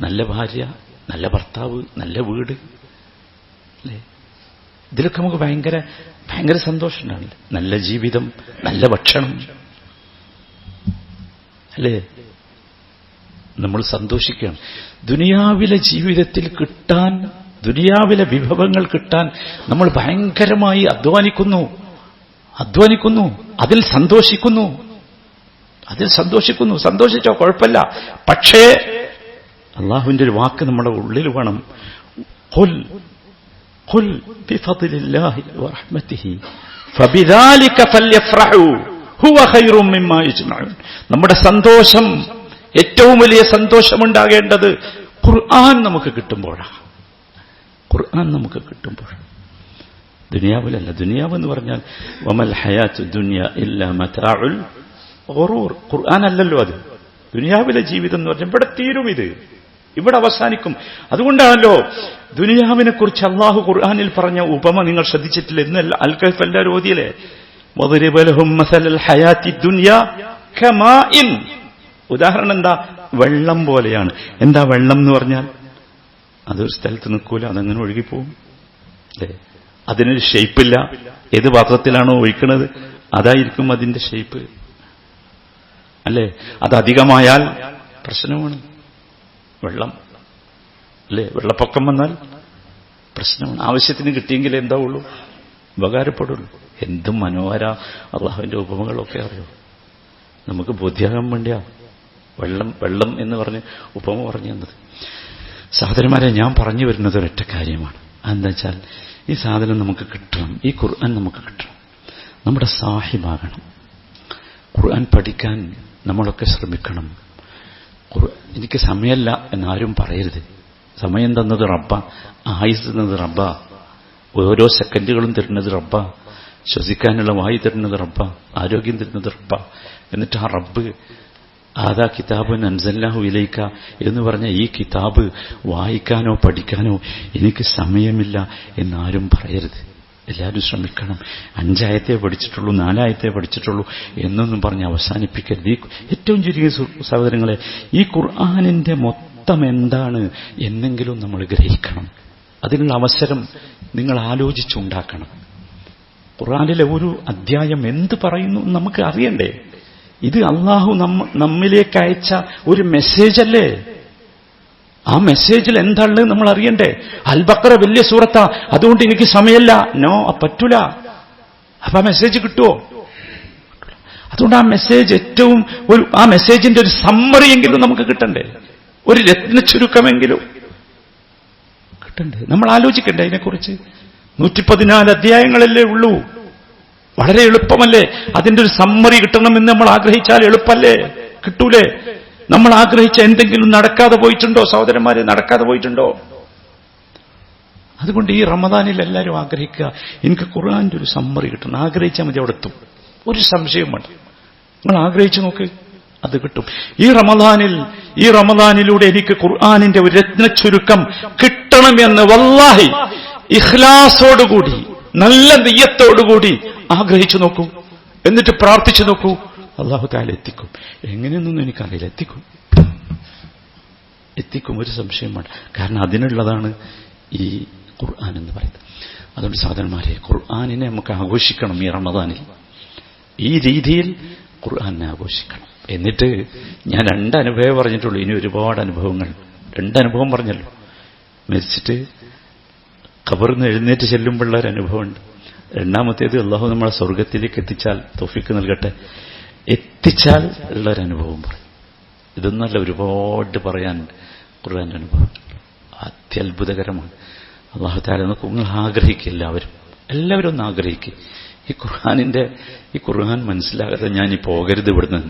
നല്ല ഭാര്യ, നല്ല ഭർത്താവ്, നല്ല വീട് അല്ലേ? ഇതിലൊക്കെ നമുക്ക് ഭയങ്കര ഭയങ്കര സന്തോഷം ഉണ്ടാവില്ല. നല്ല ജീവിതം, നല്ല ഭക്ഷണം അല്ലേ? നമ്മൾ സന്തോഷിക്കുകയാണ്. ദുനിയാവിലെ ജീവിതത്തിൽ കിട്ടാൻ, ദുനിയാവിലെ വിഭവങ്ങൾ കിട്ടാൻ നമ്മൾ ഭയങ്കരമായി അധ്വാനിക്കുന്നു, അതിൽ സന്തോഷിക്കുന്നു. സന്തോഷിച്ചോ, കുഴപ്പമില്ല. പക്ഷേ അള്ളാഹുവിന്റെ ഒരു വാക്ക് നമ്മുടെ ഉള്ളിൽ വേണം. ഖുൽ ബിഫദ്ലില്ലാഹി വറഹ്മതിഹി ഫബിദാലിക ഫല്യഫ്റഹു ഹുവ ഖൈറും മിമ്മാ യജ്മഊൻ. നമ്മുടെ സന്തോഷം, ഏറ്റവും വലിയ സന്തോഷമുണ്ടാകേണ്ടത് ഖുർആൻ നമുക്ക് കിട്ടുമ്പോഴാണ്. ദുനിയാവിലല്ല. ദുനിയാവെന്ന് പറഞ്ഞാൽ വമൽ ഹയാത്തു ദുനിയ ഇല്ലാ മതാഉൽ ഗുറൂർ. ഖുർആൻ അല്ലല്ലോ അത്. ദുനിയാവിലെ ജീവിതം എന്ന് പറഞ്ഞാൽ ഇവിടെ തീരും, ഇവിടെ അവസാനിക്കും. അതുകൊണ്ടാണല്ലോ ദുനിയാവിനെ കുറിച്ച് അള്ളാഹു ഖുർആനിൽ പറഞ്ഞ ഉപമ നിങ്ങൾ ശ്രദ്ധിച്ചിട്ടില്ല? എന്നല്ല അൽ-കഹ്ഫ് എല്ലാവരും ഓതിയല്ലേ? വദ്രിബ് ലഹും മസലൽ ഹയാത്തി ദുനിയ കമാഇൻ. ഉദാഹരണം എന്താ? വെള്ളം പോലെയാണ്. എന്താ വെള്ളം എന്ന് പറഞ്ഞാൽ? അതൊരു സ്ഥലത്ത് നിൽക്കൂല, അതങ്ങനെ ഒഴുകിപ്പോവും അല്ലേ? അതിനൊരു ഷേപ്പില്ല. ഏത് പാത്രത്തിലാണോ ഒഴിക്കുന്നത് അതായിരിക്കും അതിന്റെ ഷേപ്പ് അല്ലേ? അതധികമായാൽ പ്രശ്നമാണ്. വെള്ളം അല്ലേ? വെള്ളപ്പൊക്കം വന്നാൽ പ്രശ്നമാണ്. ആവശ്യത്തിന് കിട്ടിയെങ്കിൽ എന്താ ഉള്ളൂ? ഉപകാരപ്പെടുള്ളൂ. എന്തും മനോഹര അള്ളാഹുവിന്റെ ഉപമകളൊക്കെ അറിയോ? നമുക്ക് ബോധ്യാകാൻ വേണ്ടിയാ വെള്ളം എന്ന് പറഞ്ഞ് ഉപമ പറഞ്ഞു തന്നത്. സഹോദരന്മാരെ, ഞാൻ പറഞ്ഞു വരുന്നത് ഒരൊറ്റ കാര്യമാണ്. എന്താ വെച്ചാൽ ഈ സാധനം നമുക്ക് കിട്ടണം, ഈ ഖുർആൻ നമുക്ക് കിട്ടണം, നമ്മുടെ സാഹിബാകണം. ഖുർആൻ പഠിക്കാൻ നമ്മളൊക്കെ ശ്രമിക്കണം. എനിക്ക് സമയമല്ല എന്നാരും പറയരുത്. സമയം തന്നത് റബ്ബ, ആയുസ് തന്നത് റബ്ബ, ഓരോ സെക്കൻഡുകളും തരുന്നത് റബ്ബ, ശ്വസിക്കാനുള്ള വായു തരുന്നത് റബ്ബ, ആരോഗ്യം തരുന്നത് റബ്ബ. എന്നിട്ട് ആ റബ്ബ് ആദാ കിതാബുൻ അൻസൽനാഹു ഇലൈക എന്ന് പറഞ്ഞ ഈ കിതാബ് വായിക്കാനോ പഠിക്കാനോ എനിക്ക് സമയമില്ല എന്നാരും പറയരുത്. എല്ലാവരും ശ്രമിക്കണം. 5 ആയത്തേ പഠിച്ചിട്ടുള്ളൂ, 4 ആയത്തേ പഠിച്ചിട്ടുള്ളൂ എന്നൊന്നും പറഞ്ഞ് അവസാനിപ്പിക്കരുത്. ഈ ഏറ്റവും ചുരുങ്ങിയ സഹോദരങ്ങളെ, ഈ ഖുർആനിന്റെ മൊത്തം എന്താണ് എന്നെങ്കിലും നമ്മൾ ഗ്രഹിക്കണം. അതിനുള്ള അവസരം നിങ്ങൾ ആലോചിച്ചുണ്ടാക്കണം. ഖുർആനിലെ ഒരു അധ്യായം എന്ത് പറയുന്നു നമുക്ക് അറിയണ്ടേ? ഇത് അള്ളാഹു നമ്മിലേക്ക് അയച്ച ഒരു മെസ്സേജ് അല്ലേ? ആ മെസ്സേജിൽ എന്താണ് നമ്മൾ അറിയണ്ടേ? അൽ-ബഖറ വലിയ സൂറത്താ, അതുകൊണ്ട് എനിക്ക് സമയമല്ല. നോ, പറ്റൂല. അപ്പൊ ആ മെസ്സേജ് കിട്ടുമോ? അതുകൊണ്ട് ആ മെസ്സേജ് ആ മെസ്സേജിന്റെ ഒരു സമ്മറിയെങ്കിലും നമുക്ക് കിട്ടണ്ടേ? ഒരു രത്ന ചുരുക്കമെങ്കിലും കിട്ടണ്ടേ? നമ്മൾ ആലോചിക്കണ്ടേ അതിനെക്കുറിച്ച്? 114 അധ്യായങ്ങളല്ലേ ഉള്ളൂ. വളരെ എളുപ്പമല്ലേ? അതിന്റെ ഒരു സമ്മറി കിട്ടണമെന്ന് നമ്മൾ ആഗ്രഹിച്ചാൽ എളുപ്പമല്ലേ? കിട്ടൂലേ? നമ്മൾ ആഗ്രഹിച്ച എന്തെങ്കിലും നടക്കാതെ പോയിട്ടുണ്ടോ സഹോദരന്മാരെ? നടക്കാതെ പോയിട്ടുണ്ടോ? അതുകൊണ്ട് ഈ റമദാനിൽ എല്ലാവരും ആഗ്രഹിക്കുക, എനിക്ക് ഖുർആന്റെ ഒരു സമ്മറി കിട്ടണം. ആഗ്രഹിച്ചാൽ മതി, അവിടെ എത്തും. ഒരു സംശയം വേണ്ട. നിങ്ങൾ ആഗ്രഹിച്ചു നോക്ക്, അത് കിട്ടും. ഈ റമദാനിലൂടെ എനിക്ക് ഖുർആനിന്റെ ഒരു രത്ന ചുരുക്കം കിട്ടണമെന്ന് വല്ലാഹി ഇഖ്ലാസോടുകൂടി, നല്ല നിയ്യത്തോടുകൂടി ആഗ്രഹിച്ചു നോക്കൂ. എന്നിട്ട് പ്രാർത്ഥിച്ചു നോക്കൂ. അല്ലാഹു തആല എത്തിക്കും. എങ്ങനെയൊന്നും എനിക്കറിയില്ല, എത്തിക്കും, ഒരു സംശയം വേണ്ട. കാരണം അതിനുള്ളതാണ് ഈ ഖുർആൻ എന്ന് പറയുന്നത്. അതുകൊണ്ട് സഹോദരന്മാരെ, ഖുർആനിനെ നമുക്ക് ആഘോഷിക്കണം. ഈ റമദാനിൽ ഈ രീതിയിൽ ഖുർആനെ ആഘോഷിക്കണം. എന്നിട്ട് ഞാൻ 2 അനുഭവം പറഞ്ഞിട്ടുള്ളൂ. ഇനി ഒരുപാട് അനുഭവങ്ങൾ. 2 അനുഭവം പറഞ്ഞല്ലോ. മരിച്ചിട്ട് ഖബറിൽ നിന്ന് എഴുന്നേറ്റ് ചെല്ലുമ്പോഴുള്ള ഒരു അനുഭവമുണ്ട്. 2ാമത്തേത് അള്ളാഹു നമ്മളെ സ്വർഗത്തിലേക്ക് എത്തിച്ചാൽ, തൗഫീക്ക് നൽകട്ടെ, എത്തിച്ചാൽ ഉള്ളൊരനുഭവം പറയും. ഇതൊന്നല്ല, ഒരുപാട് പറയാനുണ്ട്. ഖുർആന്റെ അനുഭവം അത്യത്ഭുതകരമാണ്. അള്ളാഹു തആല നിങ്ങൾ ആഗ്രഹിക്കുക, എല്ലാവരും ഒന്ന് ആഗ്രഹിക്കുക. ഈ ഖുർആൻ മനസ്സിലാകാതെ ഞാൻ പോകരുത് ഇവിടുന്ന്.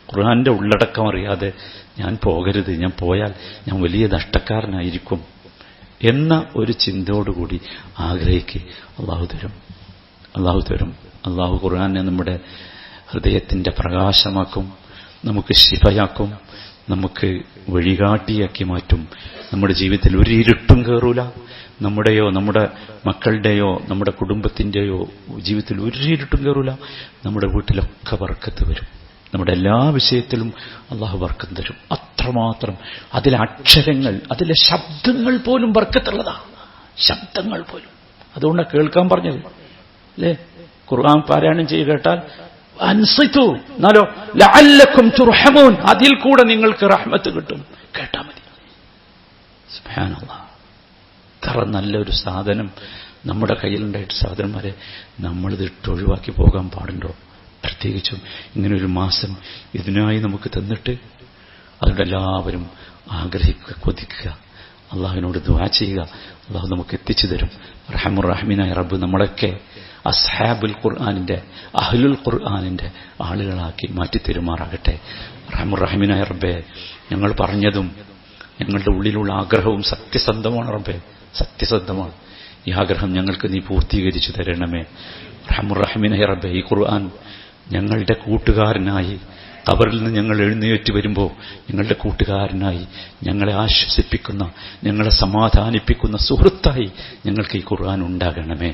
ഖുർആന്റെ ഉള്ളടക്കം അറിയാതെ ഞാൻ പോകരുത്. ഞാൻ പോയാൽ ഞാൻ വലിയ നഷ്ടക്കാരനായിരിക്കും എന്ന ഒരു ചിന്തയോടുകൂടി ആഗ്രഹിക്കുക. അള്ളാഹു തരും. അള്ളാഹു ഖുർആനെ നമ്മുടെ ഹൃദയത്തിന്റെ പ്രകാശമാക്കും. നമുക്ക് ശിഫയാക്കും, നമുക്ക് വഴികാട്ടിയാക്കി മാറ്റും. നമ്മുടെ ജീവിതത്തിൽ ഒരു ഇരുട്ടും കയറൂല. നമ്മുടെയോ നമ്മുടെ മക്കളുടെയോ നമ്മുടെ കുടുംബത്തിന്റെയോ ജീവിതത്തിൽ ഒരു ഇരുട്ടും കയറൂല. നമ്മുടെ വീട്ടിലൊക്കെ ബർക്കത്ത് വരും. നമ്മുടെ എല്ലാ വിഷയത്തിലും അള്ളാഹു ബർക്കത്ത് തരും. അത്രമാത്രം അതിലെ അക്ഷരങ്ങൾ, അതിലെ ശബ്ദങ്ങൾ പോലും ബർക്കത്തുള്ളതാണ്. ശബ്ദങ്ങൾ പോലും. അതുകൊണ്ട് കേൾക്കാൻ പറഞ്ഞത് അല്ലേ? ഖുർആൻ പാരായണം ചെയ്ത് കേട്ടാൽ അൻസിതു, എന്നാലോ ലഅല്ലക്കും തുർഹമൂൻ, അതിൽ കൂടെ നിങ്ങൾക്ക് റഹ്മത്ത് കിട്ടും. കേട്ടാ മതി. സുബ്ഹാനല്ലാഹ്, ഇത്ര നല്ലൊരു സാധനം നമ്മുടെ കയ്യിലുണ്ടായിട്ട് സഹോദരന്മാരെ, നമ്മളിത് ഒഴിവാക്കി പോകാൻ പാടുണ്ടോ? പ്രത്യേകിച്ചും ഇങ്ങനൊരു മാസം ഇതിനായി നമുക്ക് തന്നിട്ട്. അതുകൊണ്ട് എല്ലാവരും ആഗ്രഹിക്കുക, കൊതിക്കുക, അള്ളാഹുവിനോട് ദുആ ചെയ്യുക. അള്ളാഹു നമുക്ക് എത്തിച്ചു തരും. റഹ്മുർ റഹീമായ റബ്ബ് നമ്മളൊക്കെ അസ്ഹാബുൽ ഖുർആനിന്റെ, അഹ്ലുൽ ഖുർആനിന്റെ ആളുകളാക്കി മാറ്റിത്തരുമാറാകട്ടെ. റഹ്മുർ റഹീമായ റബ്ബേ, ഞങ്ങൾ പറഞ്ഞതും ഞങ്ങളുടെ ഉള്ളിലുള്ള ആഗ്രഹവും സത്യസന്ധമാണ് റബ്ബേ, സത്യസന്ധമാണ്. ഈ ആഗ്രഹം ഞങ്ങൾക്ക് നീ പൂർത്തീകരിച്ചു തരണമേ. റഹ്മുർ റഹീമായ റബ്ബേ, ഈ ഖുർആൻ ഞങ്ങളുടെ കൂട്ടുകാരനായി ഖബറിൽ നിന്ന് ഞങ്ങൾ എഴുന്നേറ്റ് വരുമ്പോൾ ഞങ്ങളുടെ കൂട്ടുകാരനായി, ഞങ്ങളെ ആശ്വസിപ്പിക്കുന്ന, ഞങ്ങളെ സമാധാനിപ്പിക്കുന്ന സുഹൃത്തായി ഞങ്ങൾക്ക് ഈ ഖുർആൻ ഉണ്ടാകണമേ.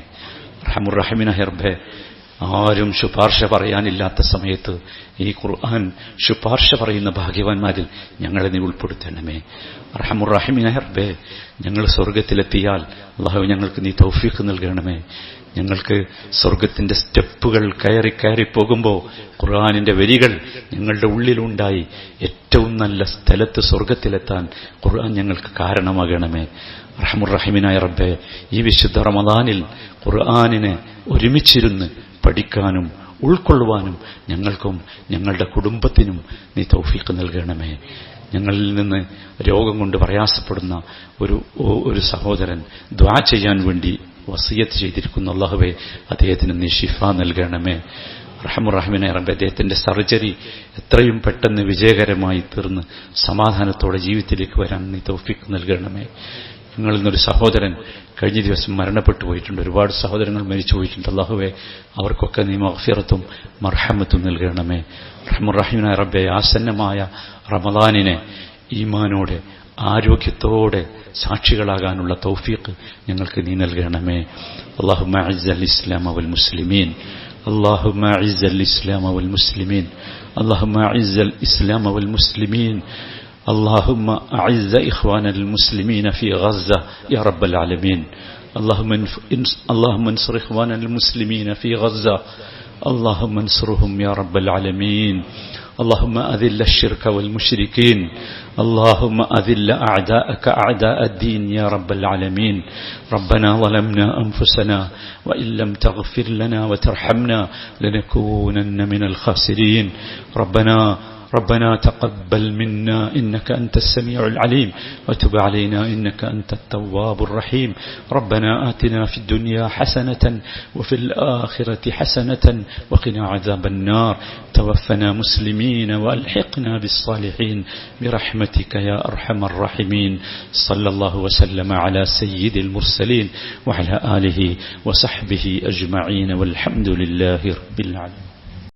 റഹ്മുർ റഹീമായ റബ്ബേ, ആരും ശുപാർശ പറയാനില്ലാത്ത സമയത്ത് ഈ ഖുർആൻ ശുപാർശ പറയുന്ന ഭാഗ്യവാന്മാരിൽ ഞങ്ങളെ നീ ഉൾപ്പെടുത്തണമേ. റഹ്മുർ റഹീമായ റബ്ബേ, ഞങ്ങൾ സ്വർഗത്തിലെത്തിയാൽ അല്ലാഹു ഞങ്ങൾക്ക് നീ തൗഫീഖ് നൽകണമേ. ഞങ്ങൾക്ക് സ്വർഗത്തിന്റെ സ്റ്റെപ്പുകൾ കയറി കയറി പോകുമ്പോൾ ഖുർആനിന്റെ വരികൾ ഞങ്ങളുടെ ഉള്ളിലുണ്ടായി ഏറ്റവും നല്ല സ്ഥലത്ത് സ്വർഗത്തിലെത്താൻ ഖുർആൻ ഞങ്ങൾക്ക് കാരണമാകണമേ. റഹ്മുർ റഹീമായ റബ്ബേ, ഈ വിശുദ്ധ റമദാനിൽ ഖുർആനിനെ ഒരുമിച്ചിരുന്ന് പഠിക്കാനും ഉൾക്കൊള്ളുവാനും ഞങ്ങൾക്കും ഞങ്ങളുടെ കുടുംബത്തിനും നീ തൗഫീഖ് നൽകണമേ. ഞങ്ങളിൽ നിന്ന് രോഗം കൊണ്ട് പ്രയാസപ്പെടുന്ന ഒരു സഹോദരൻ ദുആ ചെയ്യാൻ വേണ്ടി വസിയത്ത് ചെയ്തിരിക്കുന്നു. അല്ലാഹുവേ, അദ്ദേഹത്തിന് നീ ശിഫ നൽകണമേ. റഹ്മുർ റഹീമായ റബ്ബേ, അദ്ദേഹത്തിന്റെ സർജറി എത്രയും പെട്ടെന്ന് വിജയകരമായി തീർന്ന് സമാധാനത്തോടെ ജീവിതത്തിലേക്ക് വരാൻ നീ തൗഫീഖ് നൽകണമേ. ഞങ്ങളിൽ നിന്നൊരു സഹോദരൻ കഴിഞ്ഞ ദിവസം മരണപ്പെട്ടു പോയിട്ടുണ്ട്. ഒരുപാട് സഹോദരങ്ങൾ മരിച്ചു പോയിട്ടുണ്ട്. അല്ലാഹുവേ, അവർക്കൊക്കെ നീ മഗ്ഫിറത്തും മർഹമത്തും നൽകണമേ. റഹ്മുർ റഹീമായ റബ്ബേ, ആസന്നമായ റമദാനിനെ ഈമാനോടെ ആരോഗ്യത്തോടെ സാക്ഷികളാകാനുള്ള തൗഫീഖ് ഞങ്ങൾക്ക് നീ നൽകണമേ. അല്ലാഹുമ്മ അഇസ്സൽ ഇസ്ലാമ വൽ മുസ്ലിമീൻ, اللهم أعز الإسلام والمسلمين، اللهم أعز الإسلام والمسلمين، اللهم أعز إخواننا المسلمين في غزة يا رب العالمين. اللهم انصر إخواننا المسلمين في غزة، اللهم انصرهم يا رب العالمين. اللهم أذل الشرك والمشركين، اللهم أذل أعداءك أعداء الدين يا رب العالمين. ربنا ظلمنا أنفسنا وإن لم تغفر لنا وترحمنا لنكونن من الخاسرين. ربنا تقبل منا إنك أنت السميع العليم وتب علينا إنك أنت التواب الرحيم. ربنا آتنا في الدنيا حسنة وفي الآخرة حسنة وقنا عذاب النار. توفنا مسلمين وألحقنا بالصالحين برحمتك يا أرحم الراحمين. صلى الله وسلم على سيد المرسلين وعلى آله وصحبه أجمعين والحمد لله رب العالمين.